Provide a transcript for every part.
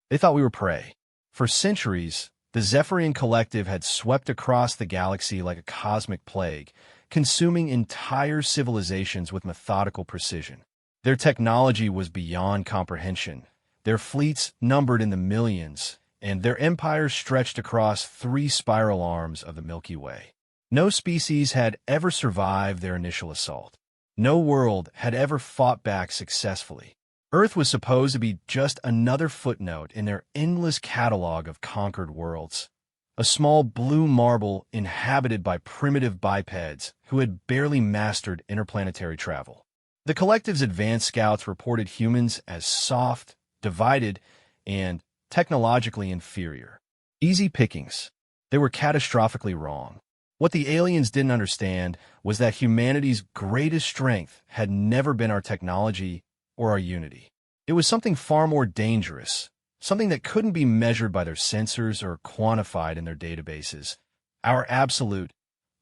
They thought we were prey. For centuries, the Zephyrian Collective had swept across the galaxy like a cosmic plague, consuming entire civilizations with methodical precision. Their technology was beyond comprehension. Their fleets numbered in the millions, and their empires stretched across 3 spiral arms of the Milky Way. No species had ever survived their initial assault. No world had ever fought back successfully. Earth was supposed to be just another footnote in their endless catalog of conquered worlds, a small blue marble inhabited by primitive bipeds who had barely mastered interplanetary travel. The Collective's advanced scouts reported humans as soft, divided, and technologically inferior. Easy pickings. They were catastrophically wrong. What the aliens didn't understand was that humanity's greatest strength had never been our technology or our unity. It was something far more dangerous, something that couldn't be measured by their sensors or quantified in their databases. Our absolute,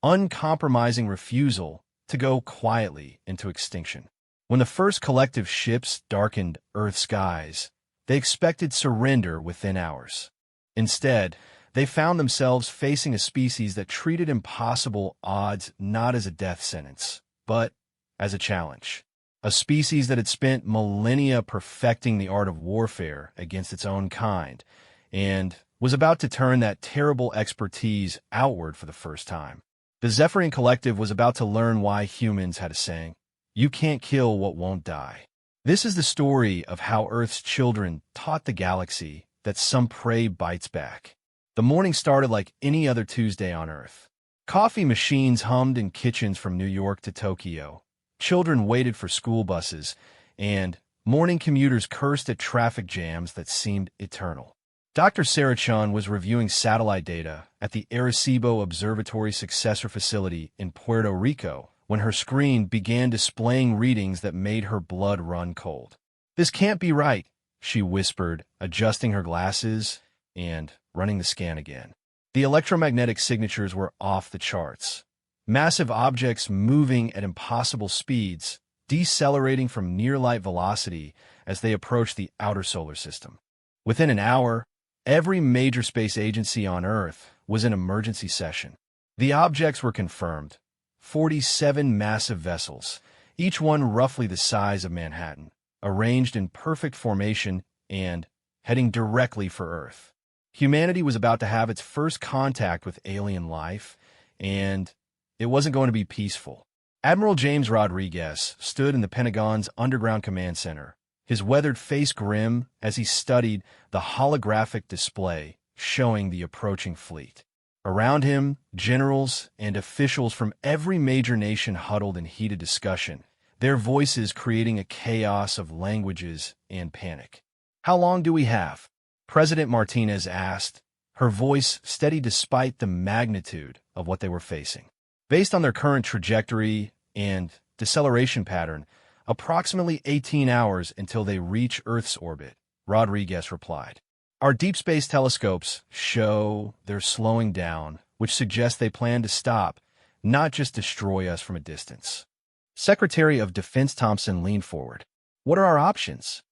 uncompromising refusal to go quietly into extinction. When the first collective ships darkened Earth's skies, they expected surrender within hours. Instead, they found themselves facing a species that treated impossible odds not as a death sentence, but as a challenge. A species that had spent millennia perfecting the art of warfare against its own kind, and was about to turn that terrible expertise outward for the first time. The Zephyrian Collective was about to learn why humans had a saying, "You can't kill what won't die." This is the story of how Earth's children taught the galaxy that some prey bites back. The morning started like any other Tuesday on Earth. Coffee machines hummed in kitchens from New York to Tokyo. Children waited for school buses, and morning commuters cursed at traffic jams that seemed eternal. Dr. Sarachon was reviewing satellite data at the Arecibo Observatory Successor Facility in Puerto Rico when her screen began displaying readings that made her blood run cold. "This can't be right," she whispered, adjusting her glasses and running the scan again. The electromagnetic signatures were off the charts. Massive objects moving at impossible speeds, decelerating from near-light velocity as they approached the outer solar system. Within an hour, every major space agency on Earth was in emergency session. The objects were confirmed. 47 massive vessels, each one roughly the size of Manhattan, arranged in perfect formation and heading directly for Earth. Humanity was about to have its first contact with alien life, and it wasn't going to be peaceful. Admiral James Rodriguez stood in the Pentagon's Underground Command Center, his weathered face grim as he studied the holographic display showing the approaching fleet. Around him, generals and officials from every major nation huddled in heated discussion, their voices creating a chaos of languages and panic. "How long do we have?" President Martinez asked, her voice steady despite the magnitude of what they were facing. "Based on their current trajectory and deceleration pattern, approximately 18 hours until they reach Earth's orbit," Rodriguez replied. "Our deep space telescopes show they're slowing down, which suggests they plan to stop, not just destroy us from a distance." Secretary of Defense Thompson leaned forward. "What are our options?"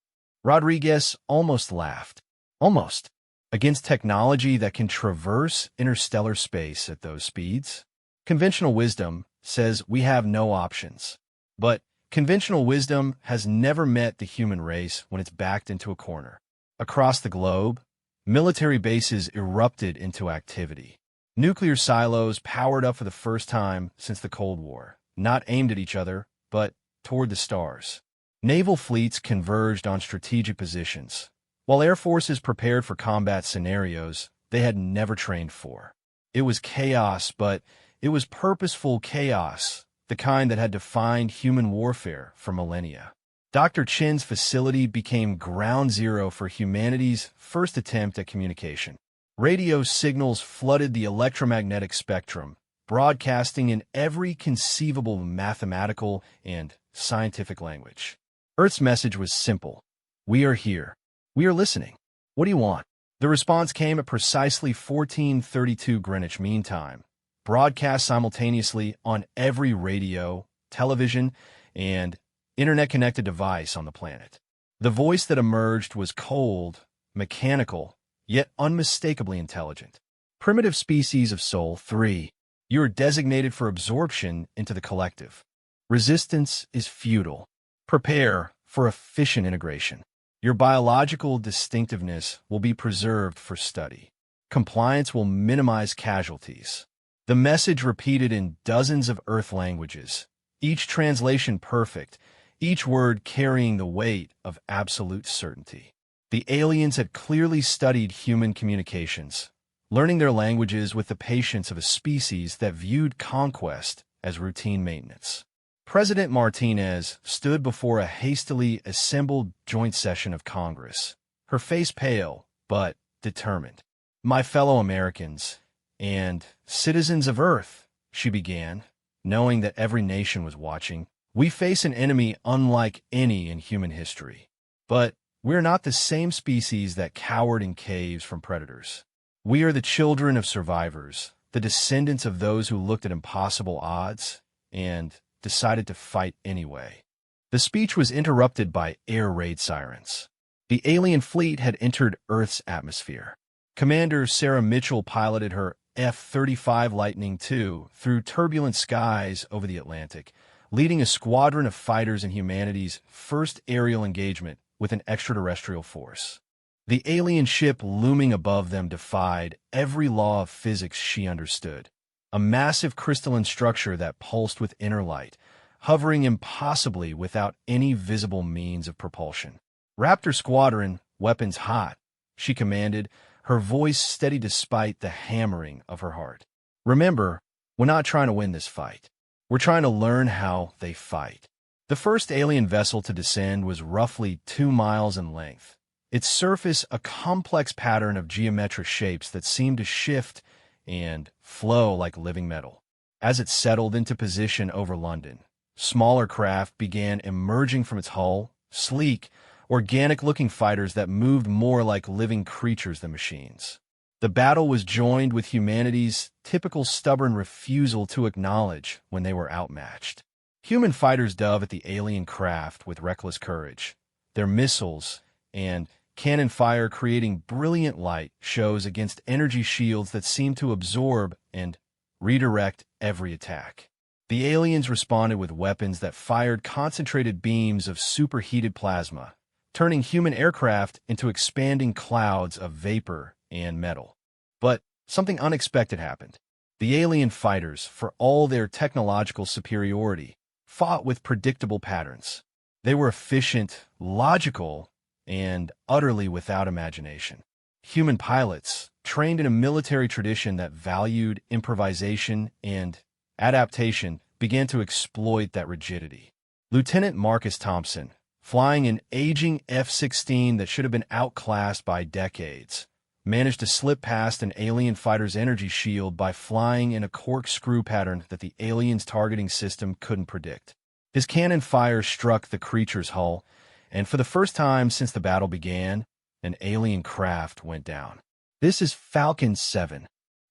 Rodriguez almost laughed. "Almost. Against technology that can traverse interstellar space at those speeds? Conventional wisdom says we have no options. But conventional wisdom has never met the human race when it's backed into a corner. Across the globe, military bases erupted into activity. Nuclear silos powered up for the first time since the Cold War, not aimed at each other, but toward the stars. Naval fleets converged on strategic positions, while air forces prepared for combat scenarios they had never trained for. It was chaos, but it was purposeful chaos, the kind that had defined human warfare for millennia. Dr. Chin's facility became ground zero for humanity's first attempt at communication. Radio signals flooded the electromagnetic spectrum, broadcasting in every conceivable mathematical and scientific language. Earth's message was simple. "We are here. We are listening. What do you want?" The response came at precisely 14:32 Greenwich Mean Time, broadcast simultaneously on every radio, television, and internet-connected device on the planet. The voice that emerged was cold, mechanical, yet unmistakably intelligent. Primitive species of Sol 3. You are designated for absorption into the collective. Resistance is futile. Prepare for efficient integration. Your biological distinctiveness will be preserved for study. Compliance will minimize casualties. The message repeated in dozens of Earth languages, each translation perfect, each word carrying the weight of absolute certainty. The aliens had clearly studied human communications, learning their languages with the patience of a species that viewed conquest as routine maintenance. President Martinez stood before a hastily assembled joint session of Congress, her face pale but determined. "My fellow Americans and citizens of Earth," she began, knowing that every nation was watching, "we face an enemy unlike any in human history. But we're not the same species that cowered in caves from predators. We are the children of survivors, the descendants of those who looked at impossible odds and decided to fight anyway." The speech was interrupted by air raid sirens. The alien fleet had entered Earth's atmosphere. Commander Sarah Mitchell piloted her F-35 Lightning II through turbulent skies over the Atlantic, leading a squadron of fighters in humanity's first aerial engagement with an extraterrestrial force. The alien ship looming above them defied every law of physics she understood. A massive crystalline structure that pulsed with inner light, hovering impossibly without any visible means of propulsion. "Raptor Squadron, weapons hot," she commanded, her voice steady despite the hammering of her heart. "Remember, we're not trying to win this fight. We're trying to learn how they fight." The first alien vessel to descend was roughly 2 miles in length, its surface a complex pattern of geometric shapes that seemed to shift and flow like living metal. As it settled into position over London, smaller craft began emerging from its hull, sleek, organic-looking fighters that moved more like living creatures than machines. The battle was joined with humanity's typical stubborn refusal to acknowledge when they were outmatched. Human fighters dove at the alien craft with reckless courage, their missiles and cannon fire creating brilliant light shows against energy shields that seemed to absorb and redirect every attack. The aliens responded with weapons that fired concentrated beams of superheated plasma, turning human aircraft into expanding clouds of vapor and metal. But something unexpected happened. The alien fighters, for all their technological superiority, fought with predictable patterns. They were efficient, logical, and utterly without imagination. Human pilots, trained in a military tradition that valued improvisation and adaptation, began to exploit that rigidity. Lieutenant Marcus Thompson, flying an aging F-16 that should have been outclassed by decades, managed to slip past an alien fighter's energy shield by flying in a corkscrew pattern that the alien's targeting system couldn't predict. His cannon fire struck the creature's hull, and for the first time since the battle began, an alien craft went down. "This is Falcon 7,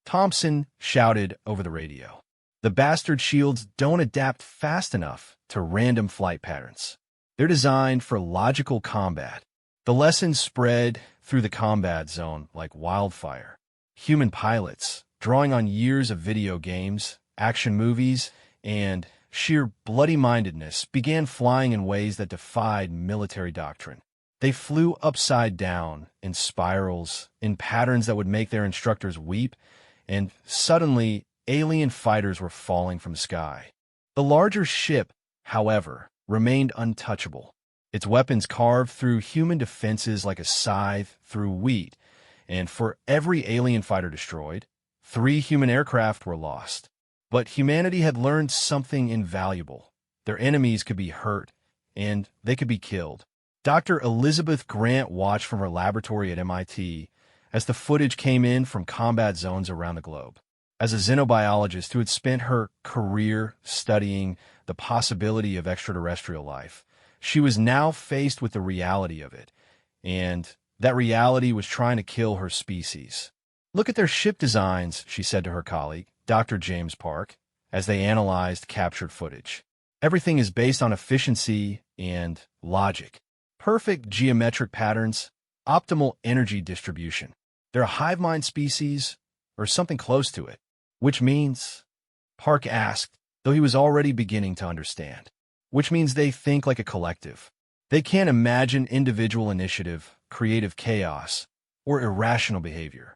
Thompson shouted over the radio. "The bastard shields don't adapt fast enough to random flight patterns. They're designed for logical combat." The lesson spread through the combat zone like wildfire. Human pilots, drawing on years of video games, action movies, and sheer bloody-mindedness, began flying in ways that defied military doctrine. They flew upside down, in spirals, in patterns that would make their instructors weep, and suddenly, alien fighters were falling from the sky. The larger ship, however, remained untouchable. Its weapons carved through human defenses like a scythe through wheat, and for every alien fighter destroyed, 3 human aircraft were lost. But humanity had learned something invaluable. Their enemies could be hurt, and they could be killed. Dr. Elizabeth Grant watched from her laboratory at MIT as the footage came in from combat zones around the globe. As a xenobiologist who had spent her career studying the possibility of extraterrestrial life, she was now faced with the reality of it, and that reality was trying to kill her species. "Look at their ship designs," she said to her colleague, Dr. James Park, as they analyzed captured footage. "Everything is based on efficiency and logic. Perfect geometric patterns, optimal energy distribution. They're a hive mind species, or something close to it. Which means, Park asked, though he was already beginning to understand. Which means they think like a collective. They can't imagine individual initiative, creative chaos, or irrational behavior.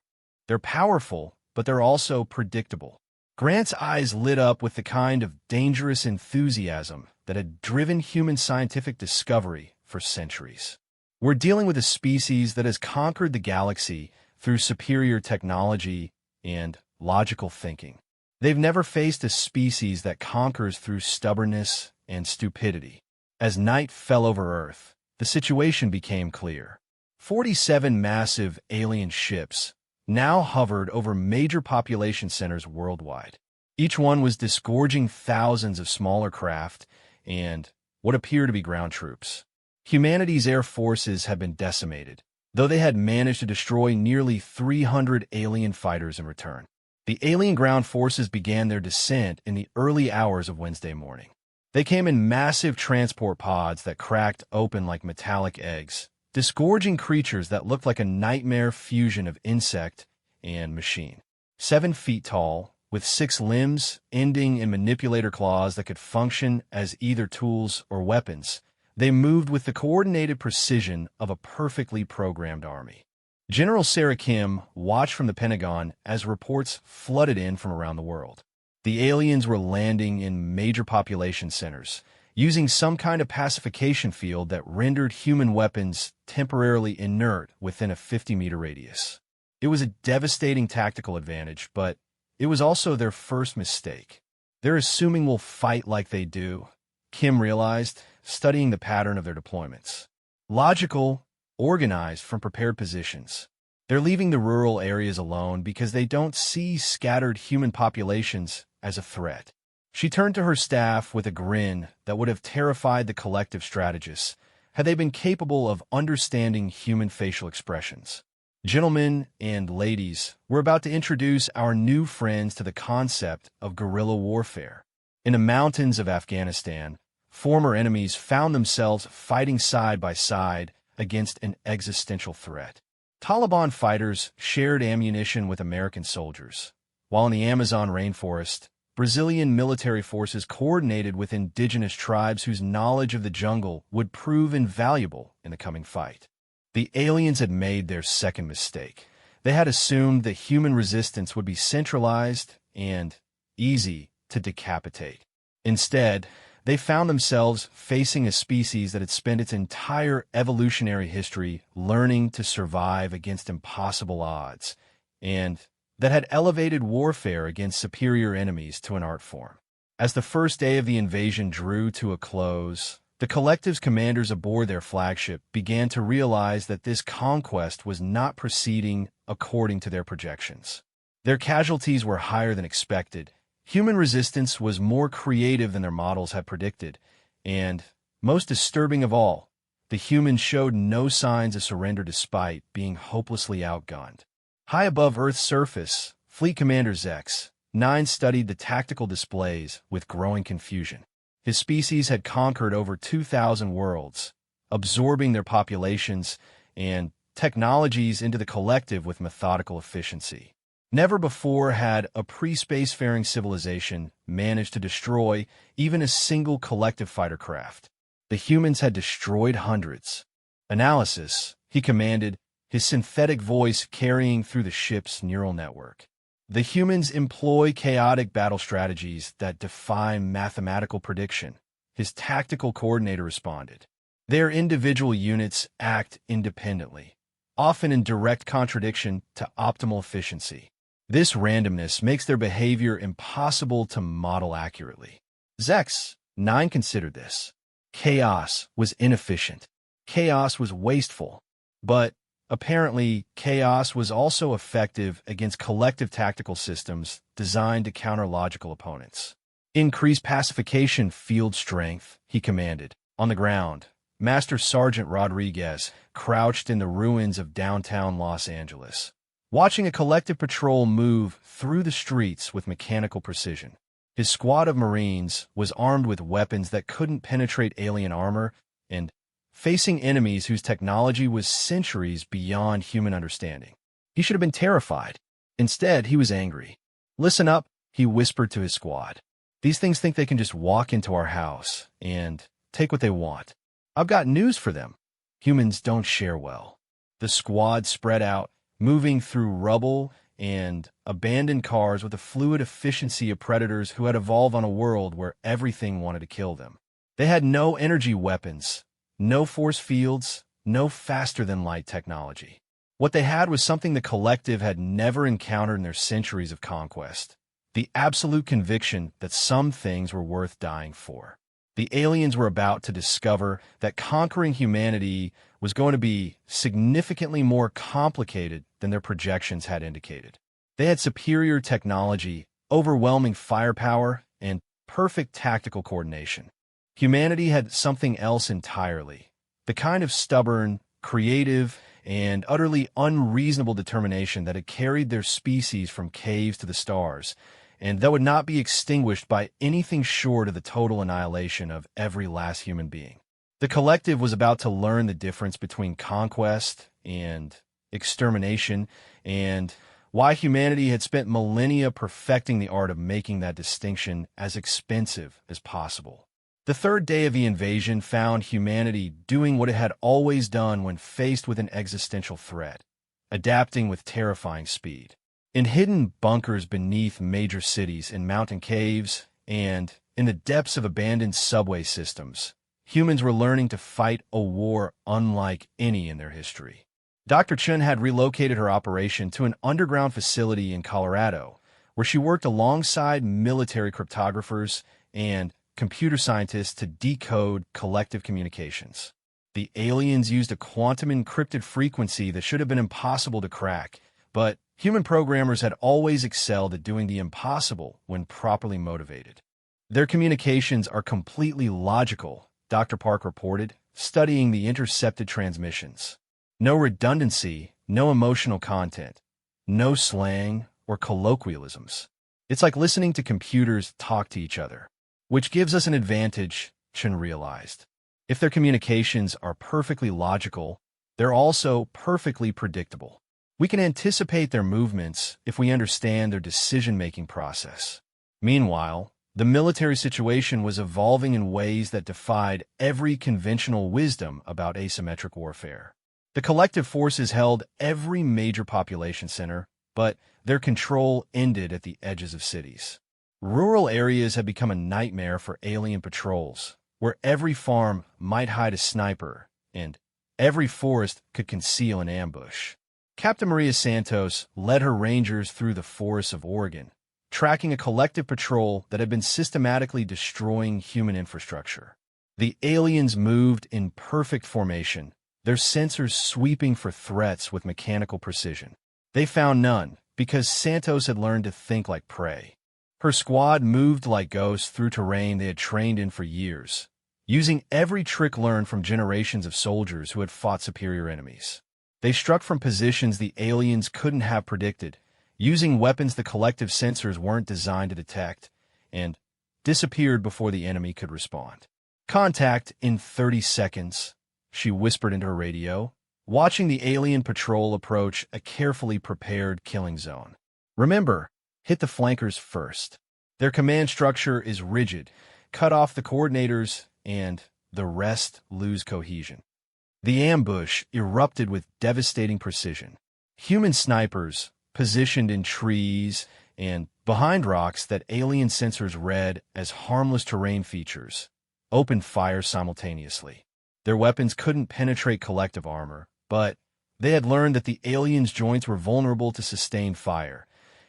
They're powerful, but they're also predictable. Grant's eyes lit up with the kind of dangerous enthusiasm that had driven human scientific discovery for centuries. We're dealing with a species that has conquered the galaxy through superior technology and logical thinking. They've never faced a species that conquers through stubbornness and stupidity. As night fell over Earth, the situation became clear. 47 massive alien ships now hovered over major population centers worldwide. Each one was disgorging thousands of smaller craft and what appear to be ground troops. Humanity's air forces had been decimated, though they had managed to destroy nearly 300 alien fighters in return. The alien ground forces began their descent in the early hours of Wednesday morning. They came in massive transport pods that cracked open like metallic eggs, disgorging creatures that looked like a nightmare fusion of insect and machine. 7 feet tall, with 6 limbs ending in manipulator claws that could function as either tools or weapons, they moved with the coordinated precision of a perfectly programmed army. General Sarah Kim watched from the Pentagon as reports flooded in from around the world. The aliens were landing in major population centers, using some kind of pacification field that rendered human weapons temporarily inert within a 50-meter radius. It was a devastating tactical advantage, but it was also their first mistake. They're assuming we'll fight like they do, Kim realized, studying the pattern of their deployments. Logical, organized from prepared positions. They're leaving the rural areas alone because they don't see scattered human populations as a threat. She turned to her staff with a grin that would have terrified the collective strategists had they been capable of understanding human facial expressions. Gentlemen and ladies, we're about to introduce our new friends to the concept of guerrilla warfare. In the mountains of Afghanistan, former enemies found themselves fighting side by side against an existential threat. Taliban fighters shared ammunition with American soldiers, while in the Amazon rainforest, Brazilian military forces coordinated with indigenous tribes whose knowledge of the jungle would prove invaluable in the coming fight. The aliens had made their second mistake. They had assumed that human resistance would be centralized and easy to decapitate. Instead, they found themselves facing a species that had spent its entire evolutionary history learning to survive against impossible odds, and that had elevated warfare against superior enemies to an art form. As the first day of the invasion drew to a close, the collective's commanders aboard their flagship began to realize that this conquest was not proceeding according to their projections. Their casualties were higher than expected. Human resistance was more creative than their models had predicted, and, most disturbing of all, the humans showed no signs of surrender despite being hopelessly outgunned. High above Earth's surface, Fleet Commander Zex 9 studied the tactical displays with growing confusion. His species had conquered over 2,000 worlds, absorbing their populations and technologies into the collective with methodical efficiency. Never before had a pre-spacefaring civilization managed to destroy even a single collective fighter craft. The humans had destroyed hundreds. Analysis, he commanded, his synthetic voice carrying through the ship's neural network. The humans employ chaotic battle strategies that defy mathematical prediction, his tactical coordinator responded. Their individual units act independently, often in direct contradiction to optimal efficiency. This randomness makes their behavior impossible to model accurately. Zex 9 considered this. Chaos was inefficient. Chaos was wasteful. But apparently, chaos was also effective against collective tactical systems designed to counter logical opponents. Increase pacification field strength, he commanded. On the ground, Master Sergeant Rodriguez crouched in the ruins of downtown Los Angeles, watching a collective patrol move through the streets with mechanical precision. His squad of Marines was armed with weapons that couldn't penetrate alien armor and facing enemies whose technology was centuries beyond human understanding. He should have been terrified. Instead, he was angry. "Listen up," he whispered to his squad. "These things think they can just walk into our house and take what they want. I've got news for them. Humans don't share well." The squad spread out, moving through rubble and abandoned cars with the fluid efficiency of predators who had evolved on a world where everything wanted to kill them. They had no energy weapons, no force fields, no faster-than-light technology. What they had was something the collective had never encountered in their centuries of conquest: the absolute conviction that some things were worth dying for. The aliens were about to discover that conquering humanity was going to be significantly more complicated than their projections had indicated. They had superior technology, overwhelming firepower, and perfect tactical coordination. Humanity had something else entirely: the kind of stubborn, creative, and utterly unreasonable determination that had carried their species from caves to the stars, and that would not be extinguished by anything short of the total annihilation of every last human being. The collective was about to learn the difference between conquest and extermination, and why humanity had spent millennia perfecting the art of making that distinction as expensive as possible. The third day of the invasion found humanity doing what it had always done when faced with an existential threat: adapting with terrifying speed. In hidden bunkers beneath major cities, in mountain caves, and in the depths of abandoned subway systems, humans were learning to fight a war unlike any in their history. Dr. Chun had relocated her operation to an underground facility in Colorado, where she worked alongside military cryptographers and computer scientists to decode collective communications. The aliens used a quantum encrypted frequency that should have been impossible to crack, but human programmers had always excelled at doing the impossible when properly motivated. "Their communications are completely logical," Dr. Park reported, studying the intercepted transmissions. "No redundancy, no emotional content, no slang or colloquialisms. It's like listening to computers talk to each other." Which gives us an advantage, Chun realized. If their communications are perfectly logical, they're also perfectly predictable. We can anticipate their movements if we understand their decision-making process. Meanwhile, the military situation was evolving in ways that defied every conventional wisdom about asymmetric warfare. The collective forces held every major population center, but their control ended at the edges of cities. Rural areas had become a nightmare for alien patrols, where every farm might hide a sniper, and every forest could conceal an ambush. Captain Maria Santos led her rangers through the forests of Oregon, tracking a collective patrol that had been systematically destroying human infrastructure. The aliens moved in perfect formation, their sensors sweeping for threats with mechanical precision. They found none, because Santos had learned to think like prey. Her squad moved like ghosts through terrain they had trained in for years, using every trick learned from generations of soldiers who had fought superior enemies. They struck from positions the aliens couldn't have predicted, using weapons the collective sensors weren't designed to detect, and disappeared before the enemy could respond. "Contact in 30 seconds, she whispered into her radio, watching the alien patrol approach a carefully prepared killing zone. "Remember, hit the flankers first. Their command structure is rigid. Cut off the coordinators, and the rest lose cohesion." The ambush erupted with devastating precision. Human snipers, positioned in trees and behind rocks that alien sensors read as harmless terrain features, opened fire simultaneously. Their weapons couldn't penetrate collective armor, but they had learned that the aliens' joints were vulnerable to sustained fire,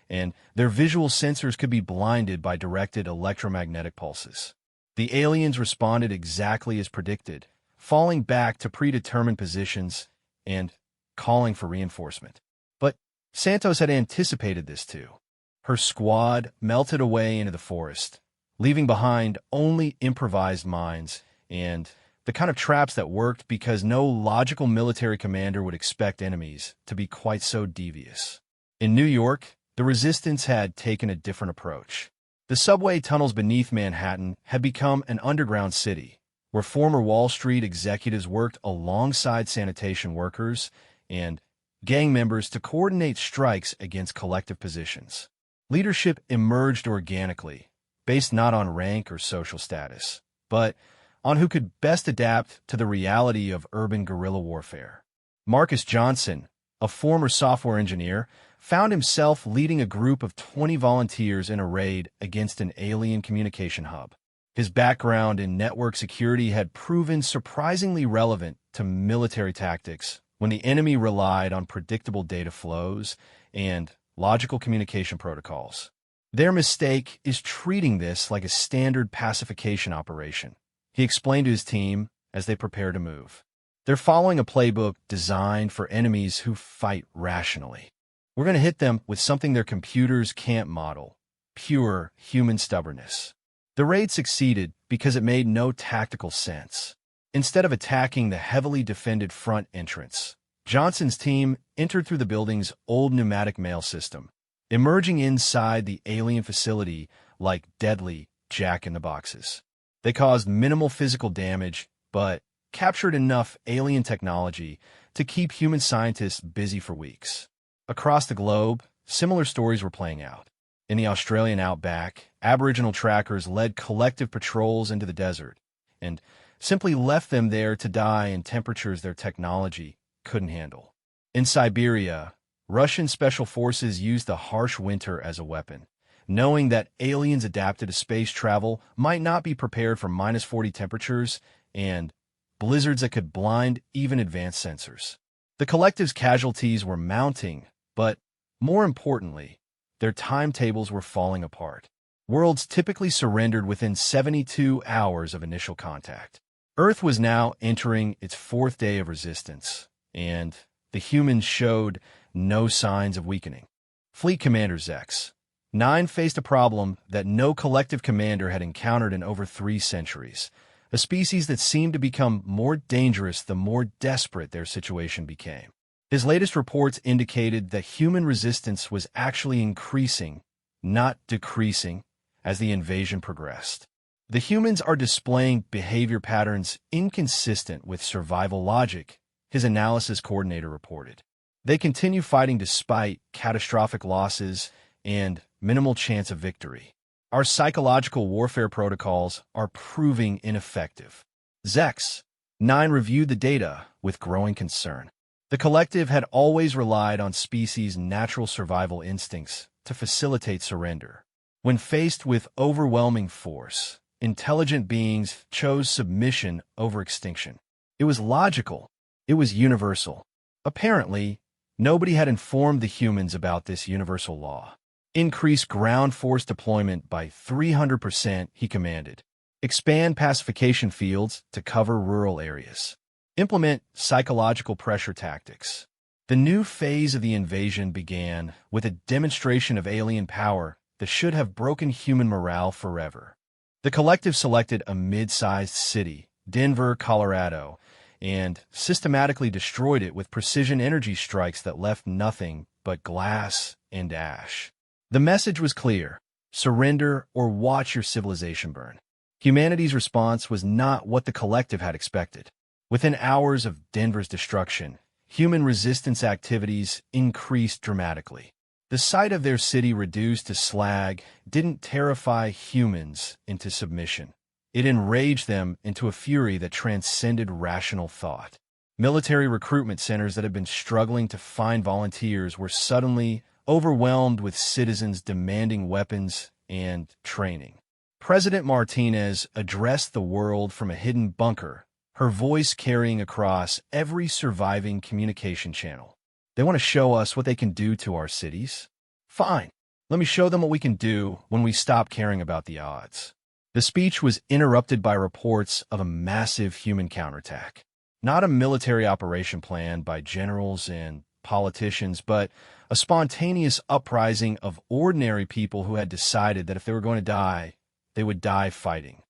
and their visual sensors could be blinded by directed electromagnetic pulses. The aliens responded exactly as predicted, falling back to predetermined positions and calling for reinforcement. But Santos had anticipated this too. Her squad melted away into the forest, leaving behind only improvised mines and the kind of traps that worked because no logical military commander would expect enemies to be quite so devious. In New York, the resistance had taken a different approach. The subway tunnels beneath Manhattan had become an underground city, where former Wall Street executives worked alongside sanitation workers and gang members to coordinate strikes against collective positions. Leadership emerged organically, based not on rank or social status, but on who could best adapt to the reality of urban guerrilla warfare. Marcus Johnson, a former software engineer, found himself leading a group of 20 volunteers in a raid against an alien communication hub. His background in network security had proven surprisingly relevant to military tactics when the enemy relied on predictable data flows and logical communication protocols. Their mistake is treating this like a standard pacification operation, he explained to his team as they prepare to move. They're following a playbook designed for enemies who fight rationally. We're going to hit them with something their computers can't model: pure human stubbornness. The raid succeeded because it made no tactical sense. Instead of attacking the heavily defended front entrance, Johnson's team entered through the building's old pneumatic mail system, emerging inside the alien facility like deadly jack-in-the-boxes. They caused minimal physical damage, but captured enough alien technology to keep human scientists busy for weeks. Across the globe, similar stories were playing out. In the Australian outback, Aboriginal trackers led collective patrols into the desert and simply left them there to die in temperatures their technology couldn't handle. In Siberia, Russian special forces used the harsh winter as a weapon, knowing that aliens adapted to space travel might not be prepared for -40 temperatures and blizzards that could blind even advanced sensors. The collective's casualties were mounting, but more importantly, their timetables were falling apart. Worlds typically surrendered within 72 hours of initial contact. Earth was now entering its 4th day of resistance, and the humans showed no signs of weakening. Fleet Commander Zex 9 faced a problem that no collective commander had encountered in over 3 centuries, a species that seemed to become more dangerous the more desperate their situation became. His latest reports indicated that human resistance was actually increasing, not decreasing, as the invasion progressed. The humans are displaying behavior patterns inconsistent with survival logic, his analysis coordinator reported. They continue fighting despite catastrophic losses and minimal chance of victory. Our psychological warfare protocols are proving ineffective. Zex 9 reviewed the data with growing concern. The collective had always relied on species' natural survival instincts to facilitate surrender. When faced with overwhelming force, intelligent beings chose submission over extinction. It was logical. It was universal. Apparently, nobody had informed the humans about this universal law. Increase ground force deployment by 300%, he commanded. Expand pacification fields to cover rural areas. Implement psychological pressure tactics. The new phase of the invasion began with a demonstration of alien power that should have broken human morale forever. The collective selected a mid-sized city, Denver, Colorado, and systematically destroyed it with precision energy strikes that left nothing but glass and ash. The message was clear: surrender or watch your civilization burn. Humanity's response was not what the collective had expected. Within hours of Denver's destruction, human resistance activities increased dramatically. The sight of their city reduced to slag didn't terrify humans into submission. It enraged them into a fury that transcended rational thought. Military recruitment centers that had been struggling to find volunteers were suddenly overwhelmed with citizens demanding weapons and training. President Martinez addressed the world from a hidden bunker, her voice carrying across every surviving communication channel. They want to show us what they can do to our cities? Fine. Let me show them what we can do when we stop caring about the odds. The speech was interrupted by reports of a massive human counterattack. Not a military operation planned by generals and politicians, but a spontaneous uprising of ordinary people who had decided that if they were going to die, they would die fighting.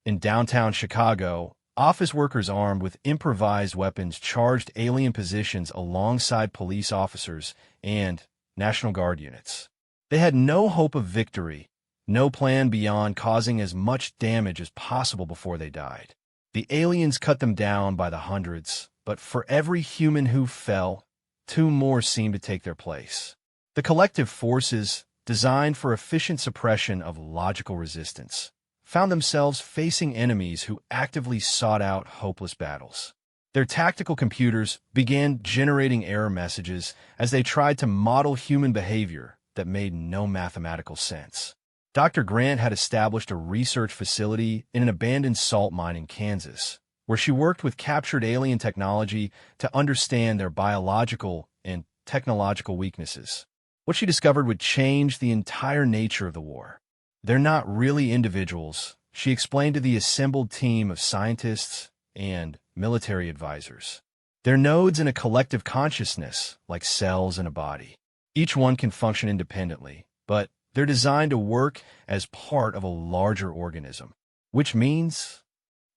In downtown Chicago, office workers armed with improvised weapons charged alien positions alongside police officers and National Guard units. They had no hope of victory, no plan beyond causing as much damage as possible before they died. The aliens cut them down by the hundreds, but for every human who fell, two more seemed to take their place. The collective forces, designed for efficient suppression of logical resistance, found themselves facing enemies who actively sought out hopeless battles. Their tactical computers began generating error messages as they tried to model human behavior that made no mathematical sense. Dr. Grant had established a research facility in an abandoned salt mine in Kansas, where she worked with captured alien technology to understand their biological and technological weaknesses. What she discovered would change the entire nature of the war. They're not really individuals, she explained to the assembled team of scientists and military advisors. They're nodes in a collective consciousness, like cells in a body. Each one can function independently, but they're designed to work as part of a larger organism. Which means?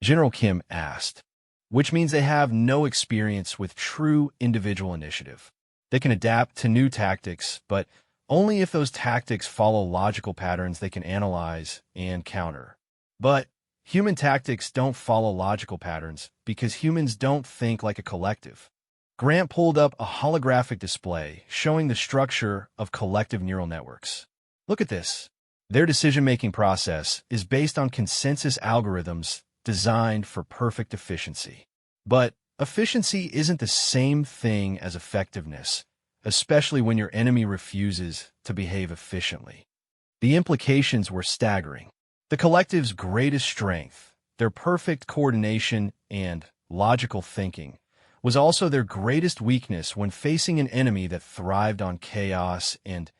General Kim asked. Which means they have no experience with true individual initiative. They can adapt to new tactics, but only if those tactics follow logical patterns they can analyze and counter. But human tactics don't follow logical patterns because humans don't think like a collective. Grant pulled up a holographic display showing the structure of collective neural networks. Look at this. Their decision-making process is based on consensus algorithms designed for perfect efficiency. But efficiency isn't the same thing as effectiveness, especially when your enemy refuses to behave efficiently. The implications were staggering. The collective's greatest strength, their perfect coordination and logical thinking, was also their greatest weakness when facing an enemy that thrived on chaos and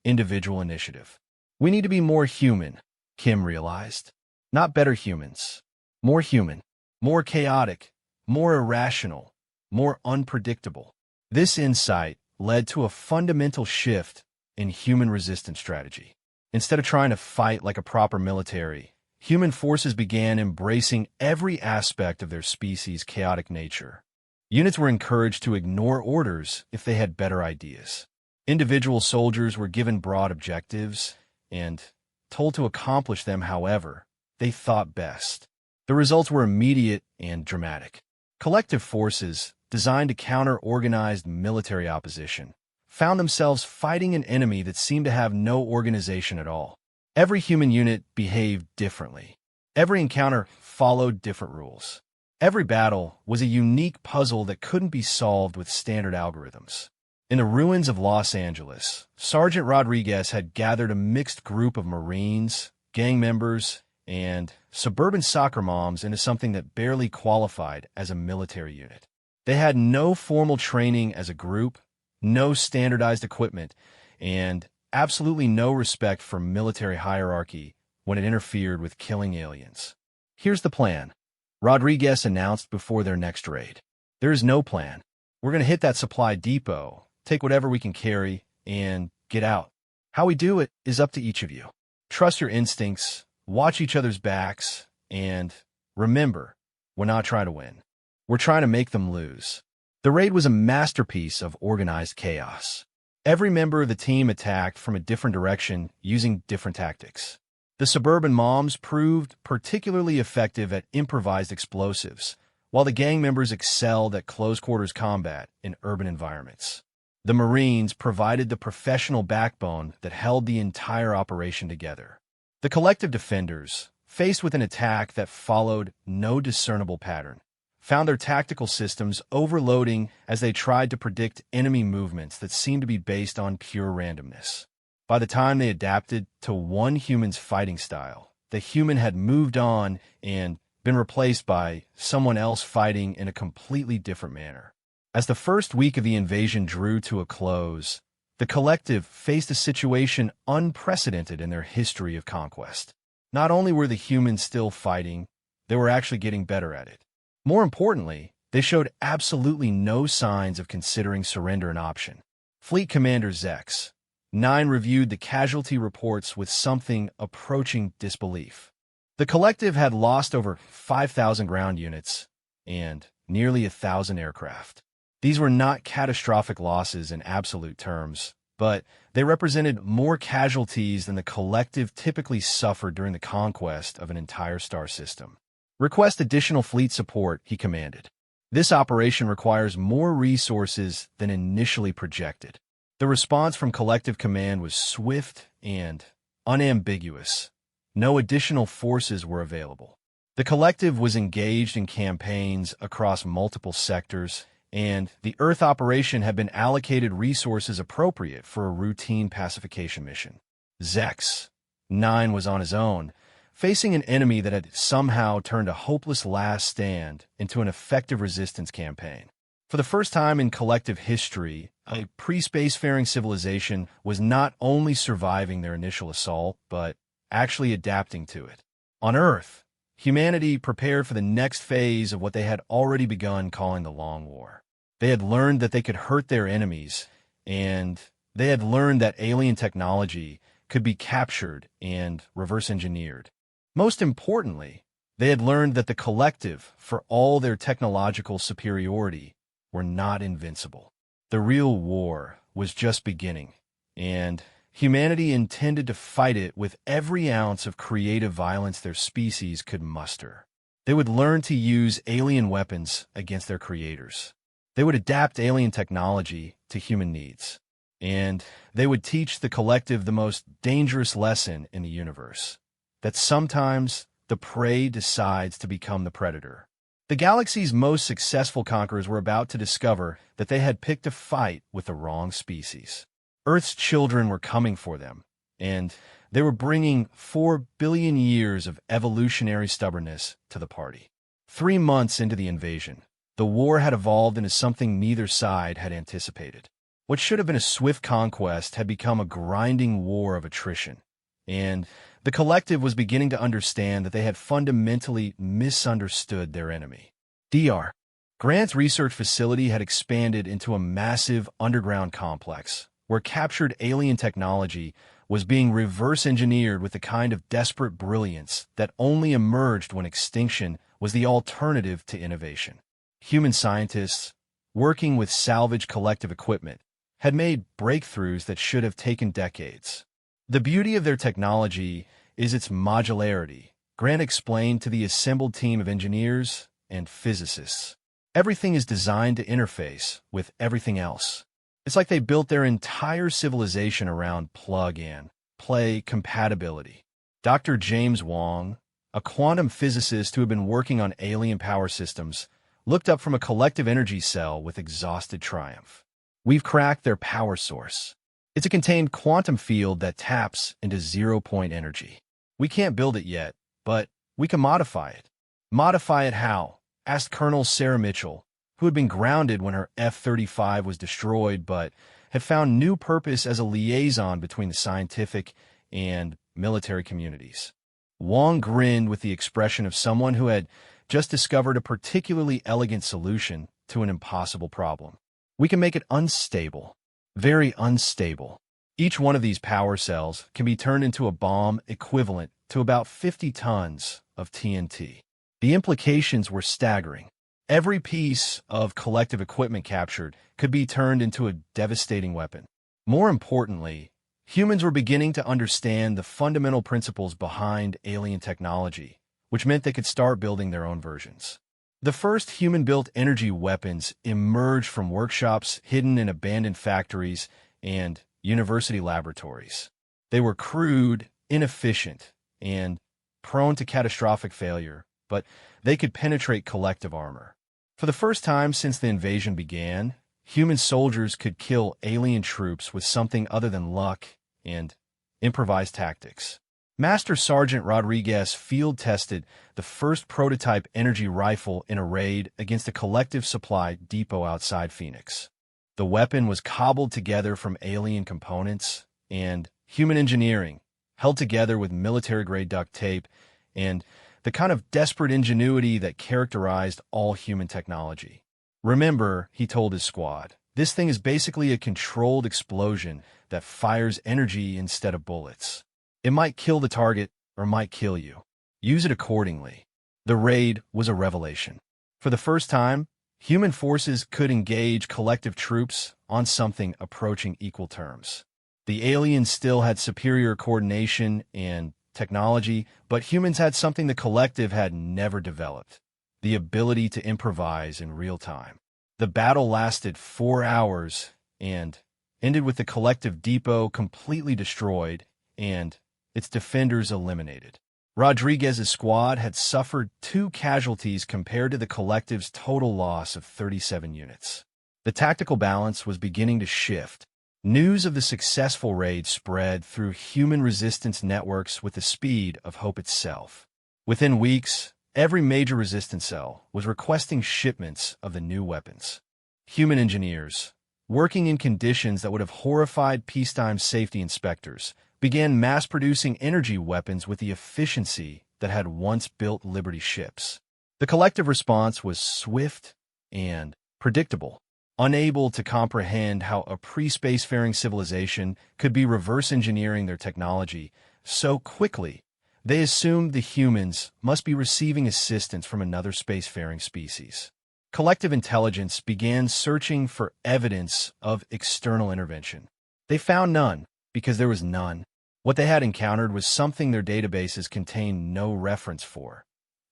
individual initiative. We need to be more human, Kim realized. Not better humans. More human. More chaotic. More irrational. More unpredictable. This insight led to a fundamental shift in human resistance strategy. Instead of trying to fight like a proper military, human forces began embracing every aspect of their species' chaotic nature. Units were encouraged to ignore orders if they had better ideas. Individual soldiers were given broad objectives and told to accomplish them however they thought best. The results were immediate and dramatic. Collective forces, designed to counter organized military opposition, found themselves fighting an enemy that seemed to have no organization at all. Every human unit behaved differently. Every encounter followed different rules. Every battle was a unique puzzle that couldn't be solved with standard algorithms. In the ruins of Los Angeles, Sergeant Rodriguez had gathered a mixed group of Marines, gang members, and suburban soccer moms into something that barely qualified as a military unit. They had no formal training as a group, no standardized equipment, and absolutely no respect for military hierarchy when it interfered with killing aliens. Here's the plan, Rodriguez announced before their next raid. There is no plan. We're going to hit that supply depot, take whatever we can carry, and get out. How we do it is up to each of you. Trust your instincts, watch each other's backs, and remember, we're not trying to win. We're trying to make them lose. The raid was a masterpiece of organized chaos. Every member of the team attacked from a different direction using different tactics. The suburban moms proved particularly effective at improvised explosives, while the gang members excelled at close-quarters combat in urban environments. The Marines provided the professional backbone that held the entire operation together. The collective defenders, faced with an attack that followed no discernible pattern, found their tactical systems overloading as they tried to predict enemy movements that seemed to be based on pure randomness. By the time they adapted to one human's fighting style, the human had moved on and been replaced by someone else fighting in a completely different manner. As the first week of the invasion drew to a close, the collective faced a situation unprecedented in their history of conquest. Not only were the humans still fighting, they were actually getting better at it. More importantly, they showed absolutely no signs of considering surrender an option. Fleet Commander Zex 9 reviewed the casualty reports with something approaching disbelief. The collective had lost over 5,000 ground units and nearly 1,000 aircraft. These were not catastrophic losses in absolute terms, but they represented more casualties than the collective typically suffered during the conquest of an entire star system. Request additional fleet support, he commanded. This operation requires more resources than initially projected. The response from Collective Command was swift and unambiguous. No additional forces were available. The Collective was engaged in campaigns across multiple sectors, and the Earth operation had been allocated resources appropriate for a routine pacification mission. Zex 9 was on his own, facing an enemy that had somehow turned a hopeless last stand into an effective resistance campaign. For the first time in collective history, a pre-spacefaring civilization was not only surviving their initial assault, but actually adapting to it. On Earth, humanity prepared for the next phase of what they had already begun calling the Long War. They had learned that they could hurt their enemies, and they had learned that alien technology could be captured and reverse-engineered. Most importantly, they had learned that the Collective, for all their technological superiority, were not invincible. The real war was just beginning, and humanity intended to fight it with every ounce of creative violence their species could muster. They would learn to use alien weapons against their creators. They would adapt alien technology to human needs, and they would teach the Collective the most dangerous lesson in the universe: that sometimes the prey decides to become the predator. The galaxy's most successful conquerors were about to discover that they had picked a fight with the wrong species. Earth's children were coming for them, and they were bringing 4 billion years of evolutionary stubbornness to the party. 3 months into the invasion, the war had evolved into something neither side had anticipated. What should have been a swift conquest had become a grinding war of attrition, and the Collective was beginning to understand that they had fundamentally misunderstood their enemy. Dr. Grant's research facility had expanded into a massive underground complex, where captured alien technology was being reverse-engineered with the kind of desperate brilliance that only emerged when extinction was the alternative to innovation. Human scientists, working with salvaged Collective equipment, had made breakthroughs that should have taken decades. The beauty of their technology is its modularity, Grant explained to the assembled team of engineers and physicists. Everything is designed to interface with everything else. It's like they built their entire civilization around plug-and-play compatibility. Dr. James Wong, a quantum physicist who had been working on alien power systems, looked up from a collective energy cell with exhausted triumph. We've cracked their power source. It's a contained quantum field that taps into zero-point energy. We can't build it yet, but we can modify it. Modify it how? Asked Colonel Sarah Mitchell, who had been grounded when her F-35 was destroyed but had found new purpose as a liaison between the scientific and military communities. Wong grinned with the expression of someone who had just discovered a particularly elegant solution to an impossible problem. We can make it unstable, very unstable. Each one of these power cells can be turned into a bomb equivalent to about 50 tons of TNT. The implications were staggering. Every piece of collective equipment captured could be turned into a devastating weapon. More importantly, humans were beginning to understand the fundamental principles behind alien technology, which meant they could start building their own versions. The first human-built energy weapons emerged from workshops hidden in abandoned factories and university laboratories. They were crude, inefficient, and prone to catastrophic failure, but they could penetrate collective armor. For the first time since the invasion began, human soldiers could kill alien troops with something other than luck and improvised tactics. Master Sergeant Rodriguez field-tested the first prototype energy rifle in a raid against a collective supply depot outside Phoenix. The weapon was cobbled together from alien components and human engineering, held together with military-grade duct tape, and the kind of desperate ingenuity that characterized all human technology. Remember, he told his squad, this thing is basically a controlled explosion that fires energy instead of bullets. It might kill the target or might kill you. Use it accordingly. The raid was a revelation. For the first time, human forces could engage collective troops on something approaching equal terms. The aliens still had superior coordination and technology, but humans had something the collective had never developed: the ability to improvise in real time. The battle lasted 4 hours and ended with the collective depot completely destroyed and its defenders eliminated. Rodriguez's squad had suffered 2 casualties compared to the collective's total loss of 37 units. The tactical balance was beginning to shift. News of the successful raid spread through human resistance networks with the speed of hope itself. Within weeks, every major resistance cell was requesting shipments of the new weapons. Human engineers, working in conditions that would have horrified peacetime safety inspectors, began mass-producing energy weapons with the efficiency that had once built Liberty ships. The collective response was swift and predictable. Unable to comprehend how a pre-spacefaring civilization could be reverse-engineering their technology so quickly, they assumed the humans must be receiving assistance from another spacefaring species. Collective intelligence began searching for evidence of external intervention. They found none, because there was none. What they had encountered was something their databases contained no reference for: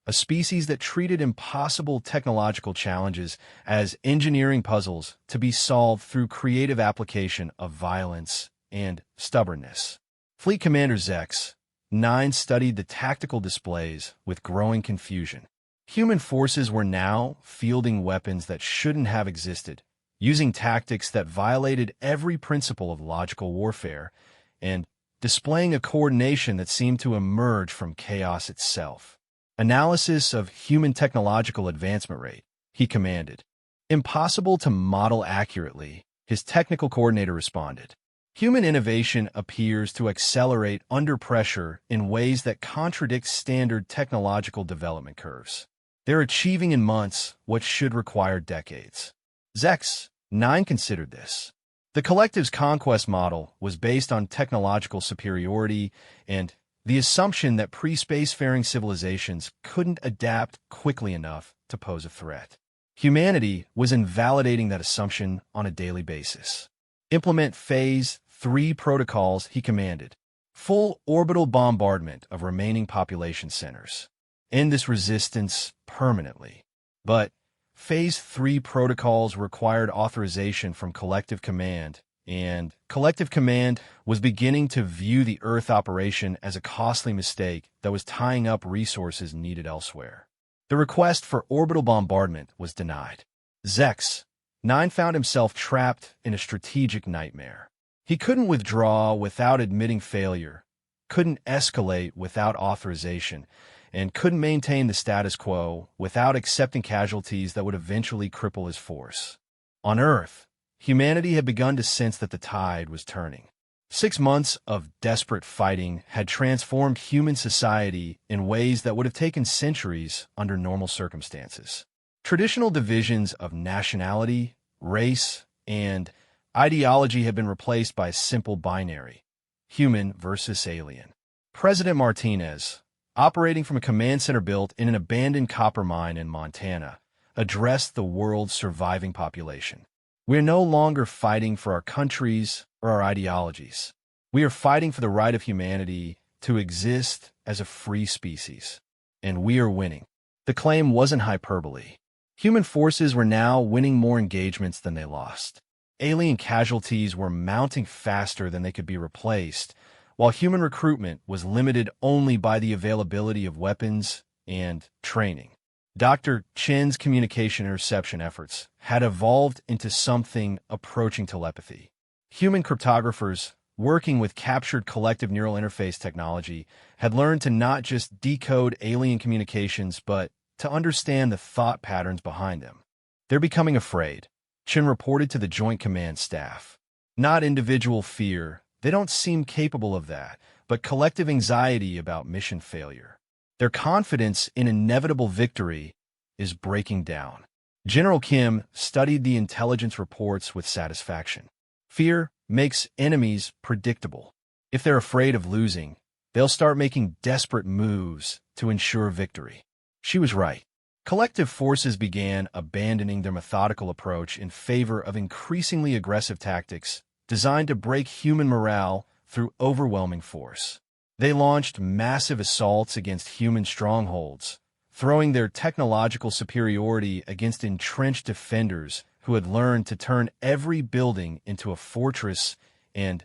a species that treated impossible technological challenges as engineering puzzles to be solved through creative application of violence and stubbornness. Fleet Commander Zex 9 studied the tactical displays with growing confusion. Human forces were now fielding weapons that shouldn't have existed, using tactics that violated every principle of logical warfare, and displaying a coordination that seemed to emerge from chaos itself. Analysis of human technological advancement rate, he commanded. Impossible to model accurately, his technical coordinator responded. Human innovation appears to accelerate under pressure in ways that contradict standard technological development curves. They're achieving in months what should require decades. Zex 9 considered this. The collective's conquest model was based on technological superiority and the assumption that pre-spacefaring civilizations couldn't adapt quickly enough to pose a threat. Humanity was invalidating that assumption on a daily basis. Implement Phase 3 protocols, he commanded. Full orbital bombardment of remaining population centers. End this resistance permanently. But Phase 3 protocols required authorization from Collective Command, and Collective Command was beginning to view the Earth operation as a costly mistake that was tying up resources needed elsewhere. The request for orbital bombardment was denied. Zex 9 found himself trapped in a strategic nightmare. He couldn't withdraw without admitting failure, couldn't escalate without authorization, and couldn't maintain the status quo without accepting casualties that would eventually cripple his force. On Earth, humanity had begun to sense that the tide was turning. 6 months of desperate fighting had transformed human society in ways that would have taken centuries under normal circumstances. Traditional divisions of nationality, race, and ideology had been replaced by a simple binary: human versus alien. President Martinez, operating from a command center built in an abandoned copper mine in Montana, addressed the world's surviving population. We are no longer fighting for our countries or our ideologies. We are fighting for the right of humanity to exist as a free species. And we are winning. The claim wasn't hyperbole. Human forces were now winning more engagements than they lost. Alien casualties were mounting faster than they could be replaced, while human recruitment was limited only by the availability of weapons and training. Dr. Chen's communication interception efforts had evolved into something approaching telepathy. Human cryptographers, working with captured collective neural interface technology, had learned to not just decode alien communications, but to understand the thought patterns behind them. They're becoming afraid, Chen reported to the Joint Command Staff. Not individual fear. They don't seem capable of that, but collective anxiety about mission failure. Their confidence in inevitable victory is breaking down. General Kim studied the intelligence reports with satisfaction. Fear makes enemies predictable. If they're afraid of losing, they'll start making desperate moves to ensure victory. She was right. Collective forces began abandoning their methodical approach in favor of increasingly aggressive tactics designed to break human morale through overwhelming force. They launched massive assaults against human strongholds, throwing their technological superiority against entrenched defenders who had learned to turn every building into a fortress and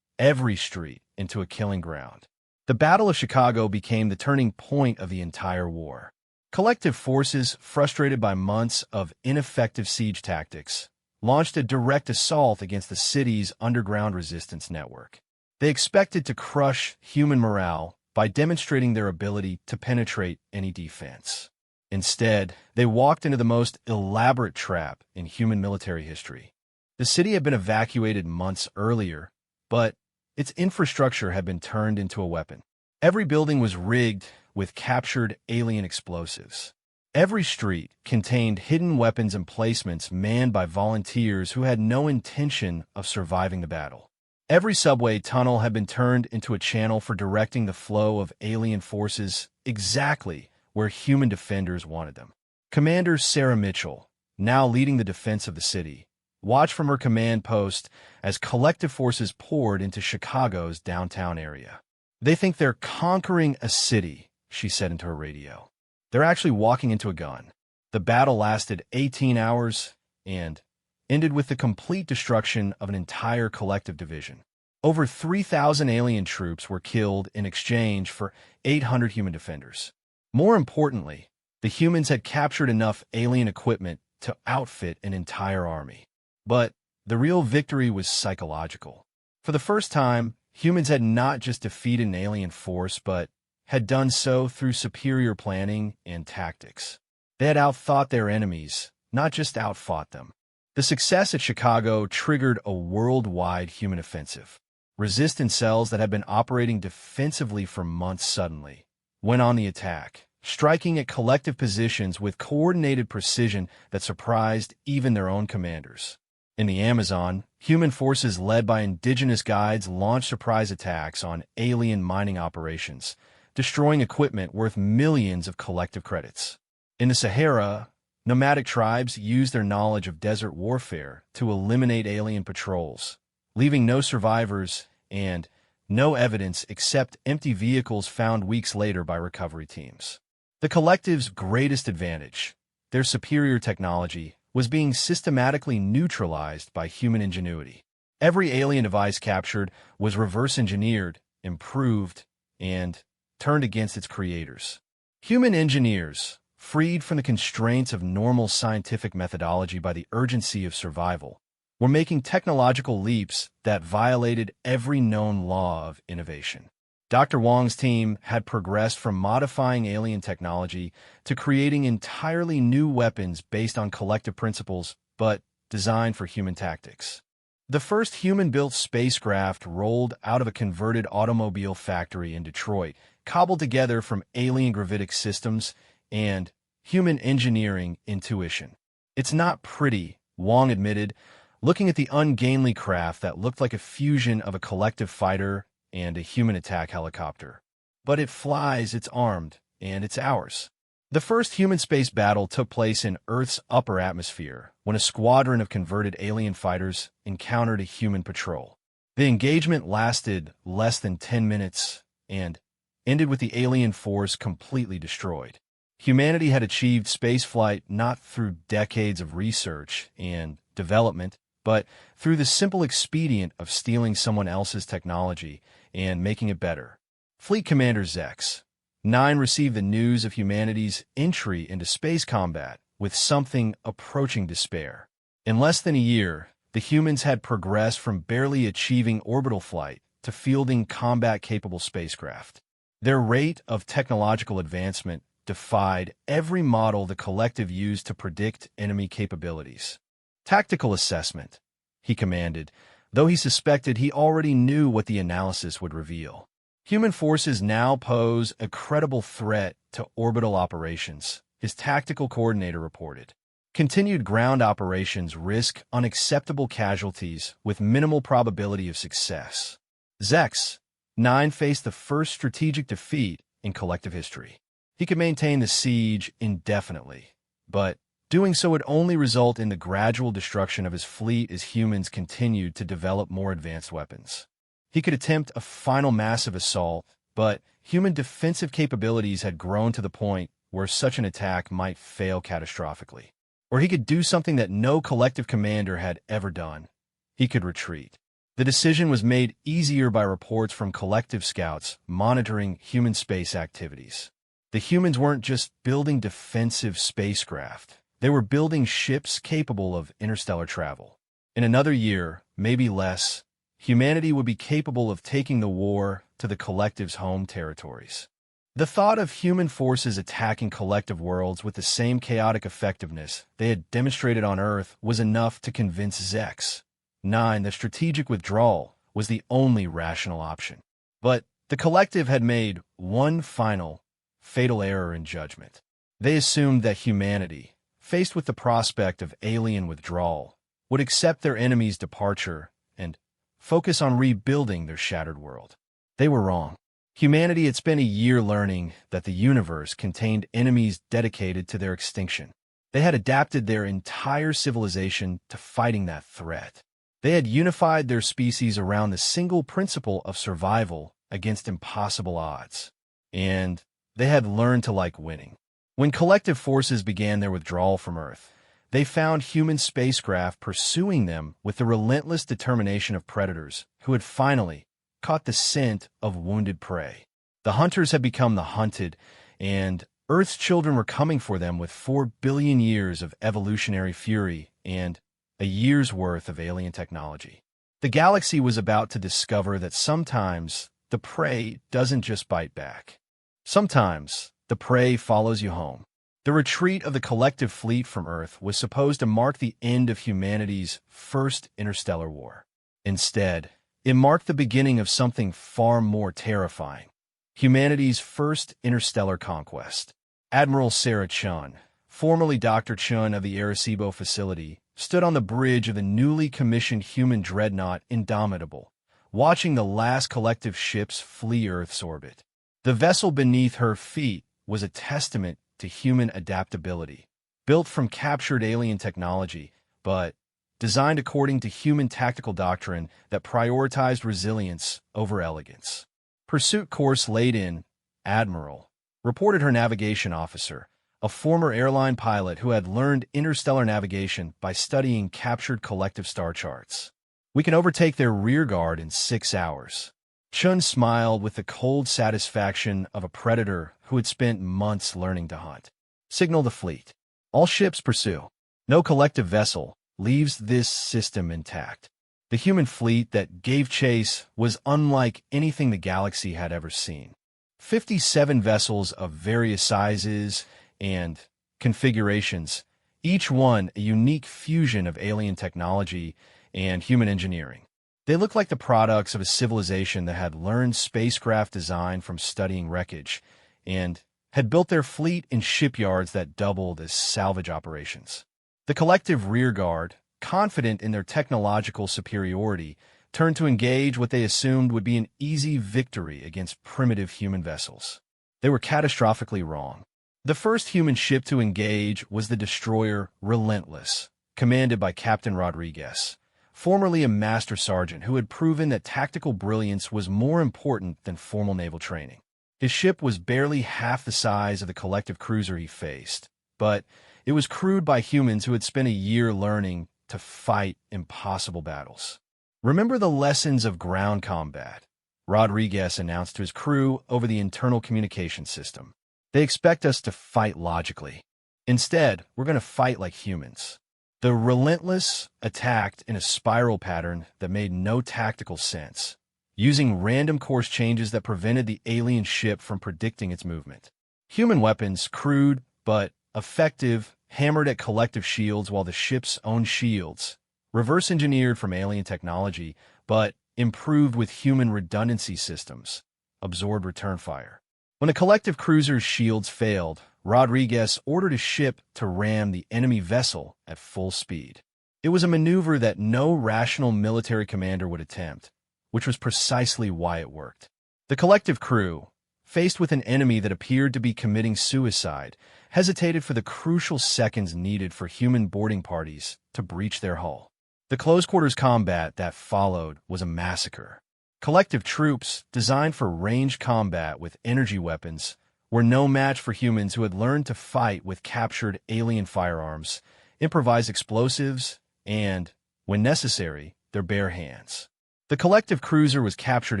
every street into a killing ground. The Battle of Chicago became the turning point of the entire war. Collective forces, frustrated by months of ineffective siege tactics, launched a direct assault against the city's underground resistance network. They expected to crush human morale by demonstrating their ability to penetrate any defense. Instead, they walked into the most elaborate trap in human military history. The city had been evacuated months earlier, but its infrastructure had been turned into a weapon. Every building was rigged with captured alien explosives. Every street contained hidden weapons emplacements manned by volunteers who had no intention of surviving the battle. Every subway tunnel had been turned into a channel for directing the flow of alien forces exactly where human defenders wanted them. Commander Sarah Mitchell, now leading the defense of the city, watched from her command post as collective forces poured into Chicago's downtown area. "They think they're conquering a city," she said into her radio. "They're actually walking into a gun." The battle lasted 18 hours and ended with the complete destruction of an entire collective division. Over 3,000 alien troops were killed in exchange for 800 human defenders. More importantly, the humans had captured enough alien equipment to outfit an entire army. But the real victory was psychological. For the first time, humans had not just defeated an alien force, but had done so through superior planning and tactics. They had outthought their enemies, not just outfought them. The success at Chicago triggered a worldwide human offensive. Resistance cells that had been operating defensively for months suddenly went on the attack, striking at collective positions with coordinated precision that surprised even their own commanders. In the Amazon, human forces led by indigenous guides launched surprise attacks on alien mining operations, destroying equipment worth millions of collective credits. In the Sahara, nomadic tribes used their knowledge of desert warfare to eliminate alien patrols, leaving no survivors and no evidence except empty vehicles found weeks later by recovery teams. The collective's greatest advantage, their superior technology, was being systematically neutralized by human ingenuity. Every alien device captured was reverse-engineered, improved, and turned against its creators. Human engineers, freed from the constraints of normal scientific methodology by the urgency of survival, were making technological leaps that violated every known law of innovation. Dr. Wong's team had progressed from modifying alien technology to creating entirely new weapons based on collective principles, but designed for human tactics. The first human-built spacecraft rolled out of a converted automobile factory in Detroit, cobbled together from alien gravitic systems and human engineering intuition. "It's not pretty," Wong admitted, looking at the ungainly craft that looked like a fusion of a collective fighter and a human attack helicopter. "But it flies, it's armed, and it's ours." The first human space battle took place in Earth's upper atmosphere when a squadron of converted alien fighters encountered a human patrol. The engagement lasted less than 10 minutes and ended with the alien force completely destroyed. Humanity had achieved spaceflight not through decades of research and development, but through the simple expedient of stealing someone else's technology and making it better. Fleet Commander Zex 9 received the news of humanity's entry into space combat with something approaching despair. In less than a year, the humans had progressed from barely achieving orbital flight to fielding combat-capable spacecraft. Their rate of technological advancement defied every model the collective used to predict enemy capabilities. "Tactical assessment," he commanded, though he suspected he already knew what the analysis would reveal. "Human forces now pose a credible threat to orbital operations," his tactical coordinator reported. "Continued ground operations risk unacceptable casualties with minimal probability of success." Zex 9 faced the first strategic defeat in collective history. He could maintain the siege indefinitely, but doing so would only result in the gradual destruction of his fleet as humans continued to develop more advanced weapons. He could attempt a final massive assault, but human defensive capabilities had grown to the point where such an attack might fail catastrophically. Or he could do something that no collective commander had ever done. He could retreat. The decision was made easier by reports from collective scouts monitoring human space activities. The humans weren't just building defensive spacecraft. They were building ships capable of interstellar travel. In another year, maybe less, humanity would be capable of taking the war to the collective's home territories. The thought of human forces attacking collective worlds with the same chaotic effectiveness they had demonstrated on Earth was enough to convince Zex. 9. The strategic withdrawal was the only rational option. But the collective had made one final, fatal error in judgment. They assumed that humanity, faced with the prospect of alien withdrawal, would accept their enemy's departure and focus on rebuilding their shattered world. They were wrong. Humanity had spent a year learning that the universe contained enemies dedicated to their extinction. They had adapted their entire civilization to fighting that threat. They had unified their species around the single principle of survival against impossible odds. And they had learned to like winning. When collective forces began their withdrawal from Earth, they found human spacecraft pursuing them with the relentless determination of predators who had finally caught the scent of wounded prey. The hunters had become the hunted, and Earth's children were coming for them with 4 billion years of evolutionary fury and a year's worth of alien technology. The galaxy was about to discover that sometimes the prey doesn't just bite back. Sometimes the prey follows you home. The retreat of the collective fleet from Earth was supposed to mark the end of humanity's first interstellar war. Instead, it marked the beginning of something far more terrifying: humanity's first interstellar conquest. Admiral Sarah Chun, formerly Dr. Chun of the Arecibo facility, stood on the bridge of the newly commissioned human dreadnought Indomitable, watching the last collective ships flee Earth's orbit. The vessel beneath her feet was a testament to human adaptability, built from captured alien technology, but designed according to human tactical doctrine that prioritized resilience over elegance. Pursuit course laid in, Admiral, reported her navigation officer, a former airline pilot who had learned interstellar navigation by studying captured collective star charts. We can overtake their rear guard in 6 hours. Chun smiled with the cold satisfaction of a predator who had spent months learning to hunt. Signal the fleet. All ships pursue. No collective vessel leaves this system intact. The human fleet that gave chase was unlike anything the galaxy had ever seen. 57 vessels of various sizes and configurations, each one a unique fusion of alien technology and human engineering. They looked like the products of a civilization that had learned spacecraft design from studying wreckage and had built their fleet in shipyards that doubled as salvage operations. The collective rearguard, confident in their technological superiority, turned to engage what they assumed would be an easy victory against primitive human vessels. They were catastrophically wrong. The first human ship to engage was the destroyer Relentless, commanded by Captain Rodriguez, formerly a master sergeant who had proven that tactical brilliance was more important than formal naval training. His ship was barely half the size of the collective cruiser he faced, but it was crewed by humans who had spent a year learning to fight impossible battles. "Remember the lessons of ground combat," Rodriguez announced to his crew over the internal communication system. "They expect us to fight logically. Instead, we're going to fight like humans." The Relentless attacked in a spiral pattern that made no tactical sense, using random course changes that prevented the alien ship from predicting its movement. Human weapons, crude but effective, hammered at collective shields while the ship's own shields, reverse-engineered from alien technology, but improved with human redundancy systems, absorbed return fire. When the collective cruiser's shields failed, Rodriguez ordered his ship to ram the enemy vessel at full speed. It was a maneuver that no rational military commander would attempt, which was precisely why it worked. The collective crew, faced with an enemy that appeared to be committing suicide, hesitated for the crucial seconds needed for human boarding parties to breach their hull. The close-quarters combat that followed was a massacre. Collective troops, designed for range combat with energy weapons, were no match for humans who had learned to fight with captured alien firearms, improvise explosives, and, when necessary, their bare hands. The collective cruiser was captured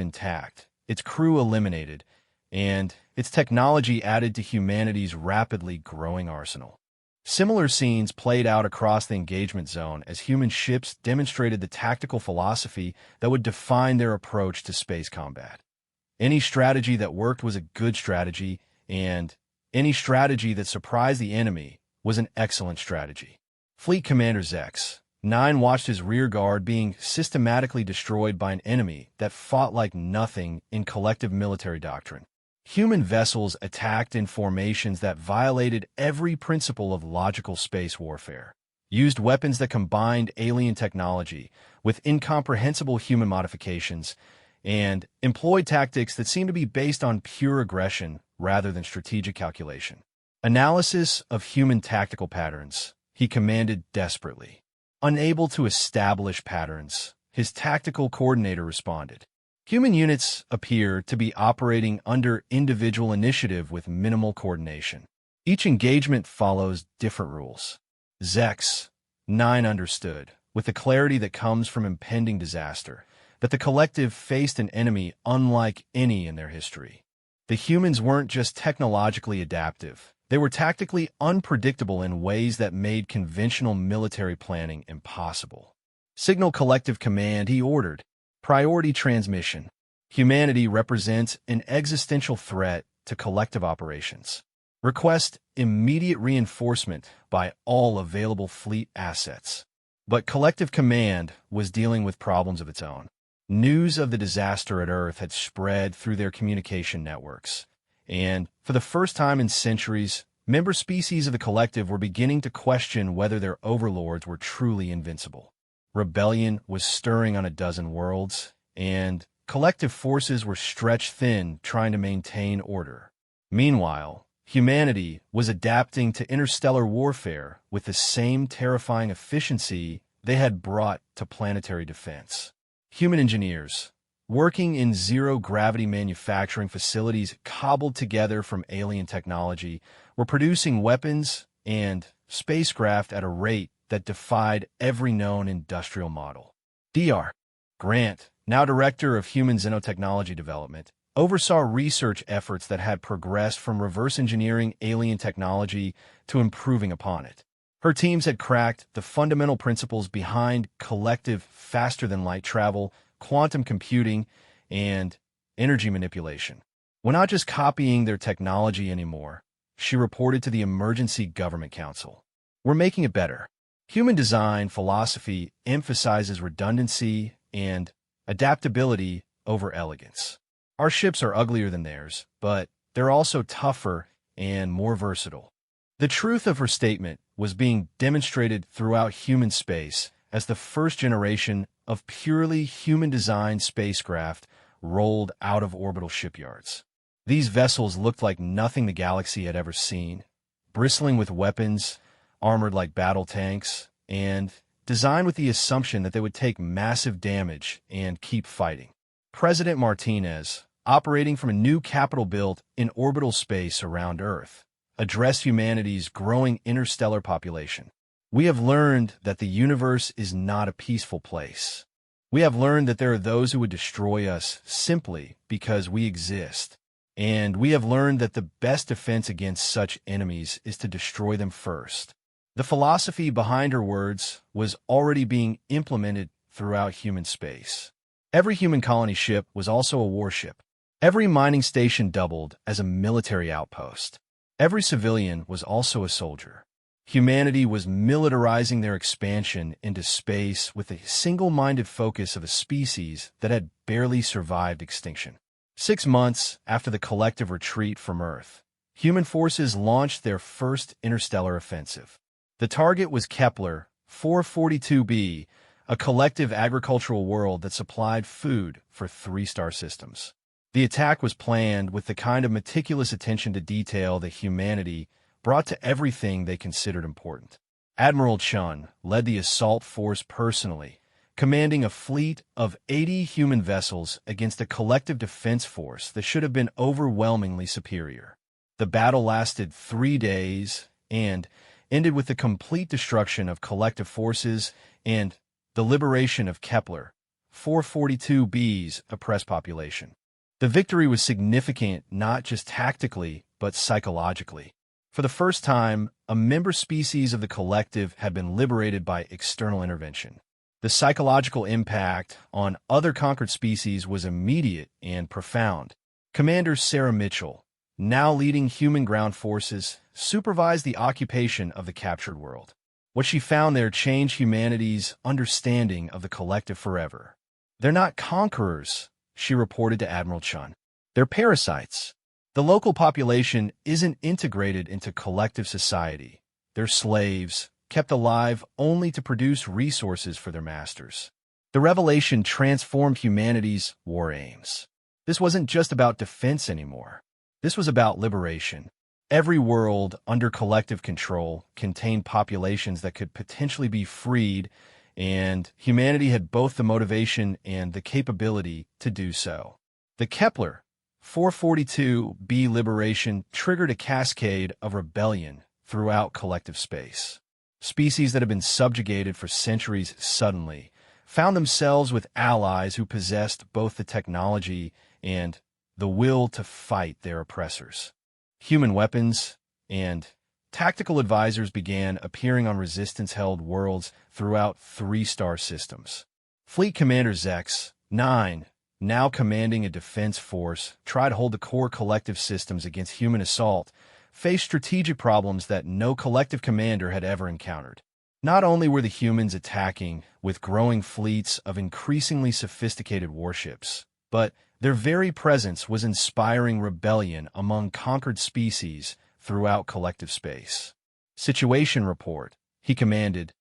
intact, its crew eliminated, and its technology added to humanity's rapidly growing arsenal. Similar scenes played out across the engagement zone as human ships demonstrated the tactical philosophy that would define their approach to space combat. Any strategy that worked was a good strategy, and any strategy that surprised the enemy was an excellent strategy. Fleet Commander Zex 9 watched his rear guard being systematically destroyed by an enemy that fought like nothing in collective military doctrine. Human vessels attacked in formations that violated every principle of logical space warfare, used weapons that combined alien technology with incomprehensible human modifications, and employed tactics that seemed to be based on pure aggression rather than strategic calculation. Analysis of human tactical patterns, he commanded desperately. Unable to establish patterns, his tactical coordinator responded. Human units appear to be operating under individual initiative with minimal coordination. Each engagement follows different rules. Zex 9 understood, with the clarity that comes from impending disaster, that the collective faced an enemy unlike any in their history. The humans weren't just technologically adaptive. They were tactically unpredictable in ways that made conventional military planning impossible. Signal collective command, he ordered. Priority transmission. Humanity represents an existential threat to collective operations. Request immediate reinforcement by all available fleet assets. But collective command was dealing with problems of its own. News of the disaster at Earth had spread through their communication networks, and for the first time in centuries, member species of the collective were beginning to question whether their overlords were truly invincible. Rebellion was stirring on a dozen worlds, and collective forces were stretched thin trying to maintain order. Meanwhile, humanity was adapting to interstellar warfare with the same terrifying efficiency they had brought to planetary defense. Human engineers, working in zero-gravity manufacturing facilities cobbled together from alien technology, were producing weapons and spacecraft at a rate that defied every known industrial model. Dr. Grant, now Director of Human Xenotechnology Development, oversaw research efforts that had progressed from reverse engineering alien technology to improving upon it. Her teams had cracked the fundamental principles behind collective faster-than-light travel, quantum computing, and energy manipulation. We're not just copying their technology anymore, she reported to the Emergency Government Council. We're making it better. Human design philosophy emphasizes redundancy and adaptability over elegance. Our ships are uglier than theirs, but they're also tougher and more versatile. The truth of her statement was being demonstrated throughout human space as the first generation of purely human-designed spacecraft rolled out of orbital shipyards. These vessels looked like nothing the galaxy had ever seen, bristling with weapons, armored like battle tanks, and designed with the assumption that they would take massive damage and keep fighting. President Martinez, operating from a new capital built in orbital space around Earth, addressed humanity's growing interstellar population. We have learned that the universe is not a peaceful place. We have learned that there are those who would destroy us simply because we exist. And we have learned that the best defense against such enemies is to destroy them first. The philosophy behind her words was already being implemented throughout human space. Every human colony ship was also a warship. Every mining station doubled as a military outpost. Every civilian was also a soldier. Humanity was militarizing their expansion into space with a single-minded focus of a species that had barely survived extinction. 6 months after the collective retreat from Earth, human forces launched their first interstellar offensive. The target was Kepler 442b, a collective agricultural world that supplied food for 3-star systems. The attack was planned with the kind of meticulous attention to detail that humanity brought to everything they considered important. Admiral Chun led the assault force personally, commanding a fleet of 80 human vessels against a collective defense force that should have been overwhelmingly superior. The battle lasted 3 days and ended with the complete destruction of collective forces and the liberation of Kepler 442b's oppressed population. The victory was significant not just tactically, but psychologically. For the first time, a member species of the collective had been liberated by external intervention. The psychological impact on other conquered species was immediate and profound. Commander Sarah Mitchell, now leading human ground forces, supervised the occupation of the captured world. What she found there changed humanity's understanding of the collective forever. "They're not conquerors," she reported to Admiral Chun. "They're parasites. The local population isn't integrated into collective society. They're slaves, kept alive only to produce resources for their masters." The revelation transformed humanity's war aims. This wasn't just about defense anymore. This was about liberation. Every world under collective control contained populations that could potentially be freed, and humanity had both the motivation and the capability to do so. The Kepler 442b liberation triggered a cascade of rebellion throughout collective space. Species that had been subjugated for centuries suddenly found themselves with allies who possessed both the technology and the will to fight their oppressors. Human weapons and tactical advisors began appearing on resistance-held worlds throughout 3-star systems. Fleet Commander Zex 9, now commanding a defense force, tried to hold the core collective systems against human assault, faced strategic problems that no collective commander had ever encountered. Not only were the humans attacking with growing fleets of increasingly sophisticated warships, but their very presence was inspiring rebellion among conquered species throughout collective space. "Situation report," he commanded,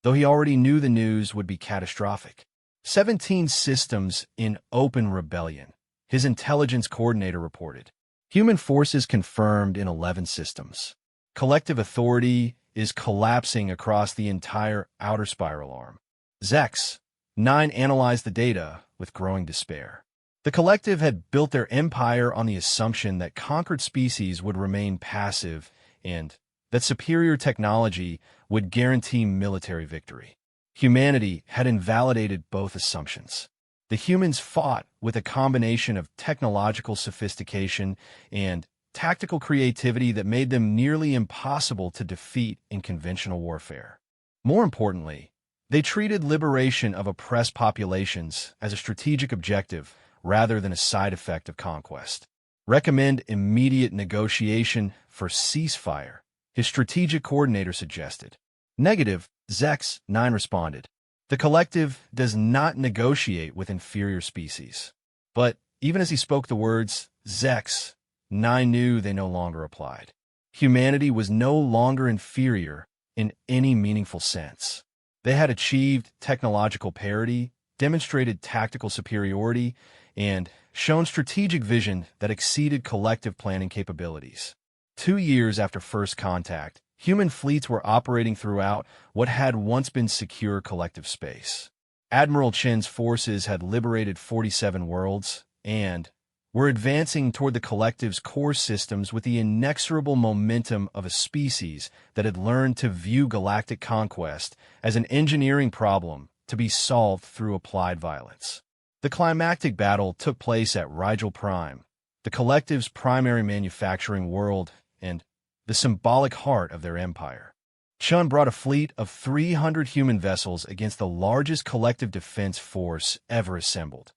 though he already knew the news would be catastrophic. 17 systems in open rebellion, his intelligence coordinator reported. Human forces confirmed in 11 systems. Collective authority is collapsing across the entire outer spiral arm. Zex 9 analyzed the data with growing despair. The collective had built their empire on the assumption that conquered species would remain passive and that superior technology would guarantee military victory. Humanity had invalidated both assumptions. The humans fought with a combination of technological sophistication and tactical creativity that made them nearly impossible to defeat in conventional warfare. More importantly, they treated liberation of oppressed populations as a strategic objective rather than a side effect of conquest. "Recommend immediate negotiation for ceasefire," his strategic coordinator suggested. "Negative," Zex 9 responded. "The collective does not negotiate with inferior species." But even as he spoke the words, Zex 9 knew they no longer applied. Humanity was no longer inferior in any meaningful sense. They had achieved technological parity, demonstrated tactical superiority, and shown strategic vision that exceeded collective planning capabilities. 2 years after first contact, human fleets were operating throughout what had once been secure collective space. Admiral Chen's forces had liberated 47 worlds and were advancing toward the collective's core systems with the inexorable momentum of a species that had learned to view galactic conquest as an engineering problem to be solved through applied violence. The climactic battle took place at Rigel Prime, the collective's primary manufacturing world and the symbolic heart of their empire. Chun brought a fleet of 300 human vessels against the largest collective defense force ever assembled.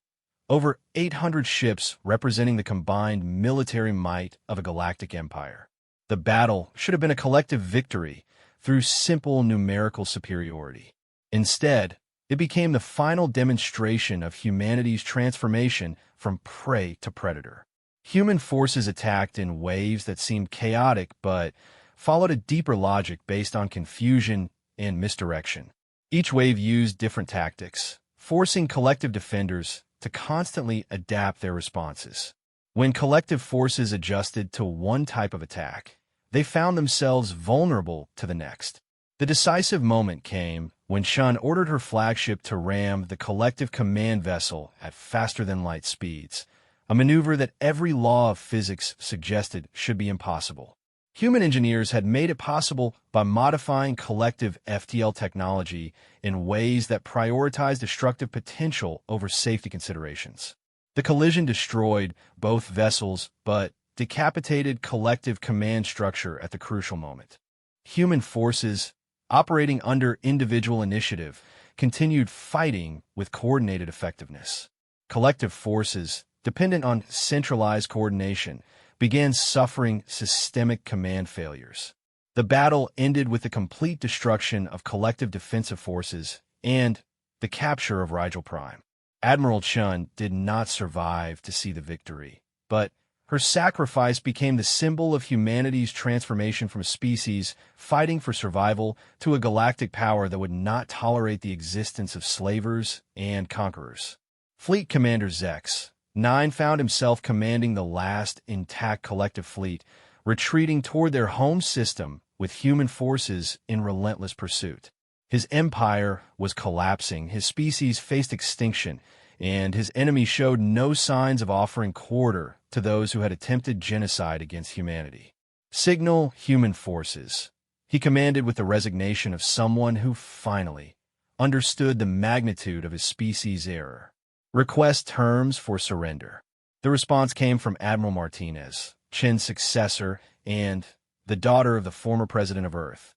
Over 800 ships representing the combined military might of a galactic empire. The battle should have been a collective victory through simple numerical superiority. Instead, it became the final demonstration of humanity's transformation from prey to predator. Human forces attacked in waves that seemed chaotic but followed a deeper logic based on confusion and misdirection. Each wave used different tactics, forcing collective defenders to constantly adapt their responses. When collective forces adjusted to one type of attack, they found themselves vulnerable to the next. The decisive moment came when Shun ordered her flagship to ram the collective command vessel at faster-than-light speeds, a maneuver that every law of physics suggested should be impossible. Human engineers had made it possible by modifying collective FTL technology in ways that prioritized destructive potential over safety considerations. The collision destroyed both vessels, but decapitated collective command structure at the crucial moment. Human forces, operating under individual initiative, continued fighting with coordinated effectiveness. Collective forces, dependent on centralized coordination, began suffering systemic command failures. The battle ended with the complete destruction of collective defensive forces and the capture of Rigel Prime. Admiral Chun did not survive to see the victory, but her sacrifice became the symbol of humanity's transformation from a species fighting for survival to a galactic power that would not tolerate the existence of slavers and conquerors. Fleet Commander Zex 9 found himself commanding the last intact collective fleet, retreating toward their home system with human forces in relentless pursuit. His empire was collapsing, his species faced extinction, and his enemy showed no signs of offering quarter to those who had attempted genocide against humanity. Signal human forces. He commanded with the resignation of someone who finally understood the magnitude of his species' error. Request terms for surrender. The response came from Admiral Martinez, Chin's successor and the daughter of the former president of Earth.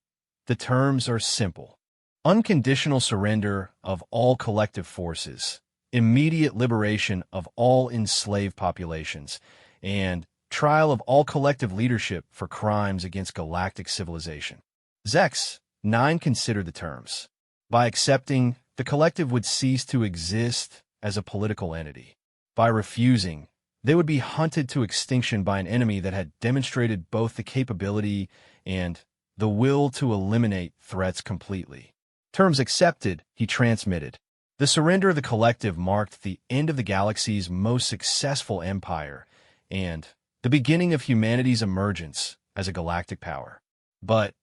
The terms are simple: unconditional surrender of all collective forces, immediate liberation of all enslaved populations, and trial of all collective leadership for crimes against galactic civilization. Zex 9 considered the terms. By accepting, the collective would cease to exist as a political entity. By refusing, they would be hunted to extinction by an enemy that had demonstrated both the capability and the will to eliminate threats completely. Terms accepted, he transmitted. The surrender of the collective marked the end of the galaxy's most successful empire and the beginning of humanity's emergence as a galactic power. But,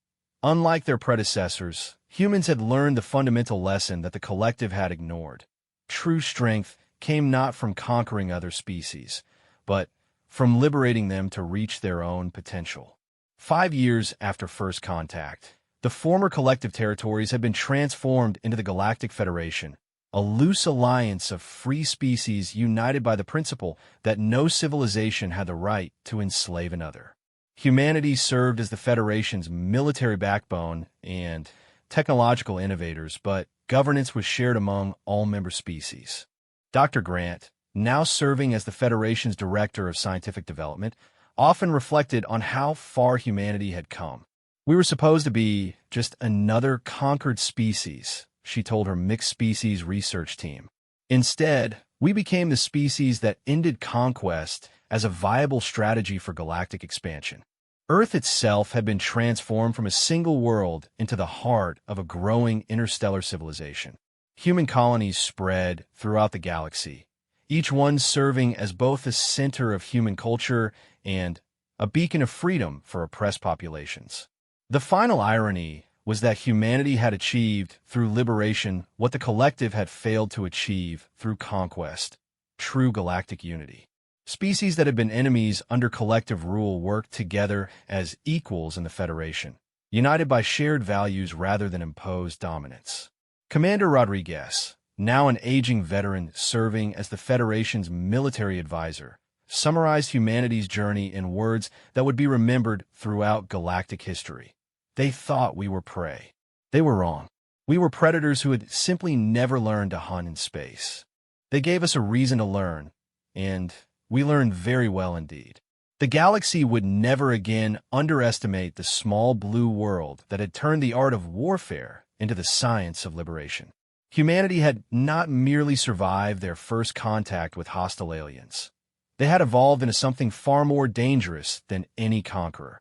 unlike their predecessors, humans had learned the fundamental lesson that the collective had ignored. True strength came not from conquering other species, but from liberating them to reach their own potential. 5 years after first contact, the former collective territories had been transformed into the Galactic Federation, a loose alliance of free species united by the principle that no civilization had the right to enslave another. Humanity served as the Federation's military backbone and technological innovators, but governance was shared among all member species. Dr. Grant, now serving as the Federation's Director of Scientific Development, often reflected on how far humanity had come. "We were supposed to be just another conquered species," she told her mixed-species research team. "Instead, we became the species that ended conquest as a viable strategy for galactic expansion." Earth itself had been transformed from a single world into the heart of a growing interstellar civilization. Human colonies spread throughout the galaxy, each one serving as both the center of human culture and a beacon of freedom for oppressed populations. The final irony was that humanity had achieved through liberation what the collective had failed to achieve through conquest: true galactic unity. Species that had been enemies under collective rule worked together as equals in the Federation, united by shared values rather than imposed dominance. Commander Rodriguez, now an aging veteran serving as the Federation's military advisor, summarized humanity's journey in words that would be remembered throughout galactic history. "They thought we were prey. They were wrong. We were predators who had simply never learned to hunt in space. They gave us a reason to learn, and we learned very well indeed." The galaxy would never again underestimate the small blue world that had turned the art of warfare into the science of liberation. Humanity had not merely survived their first contact with hostile aliens. They had evolved into something far more dangerous than any conqueror,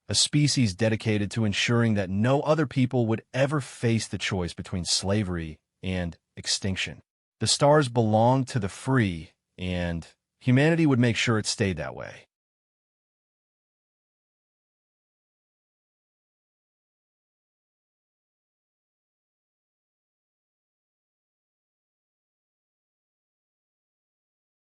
a species dedicated to ensuring that no other people would ever face the choice between slavery and extinction. The stars belonged to the free, and humanity would make sure it stayed that way.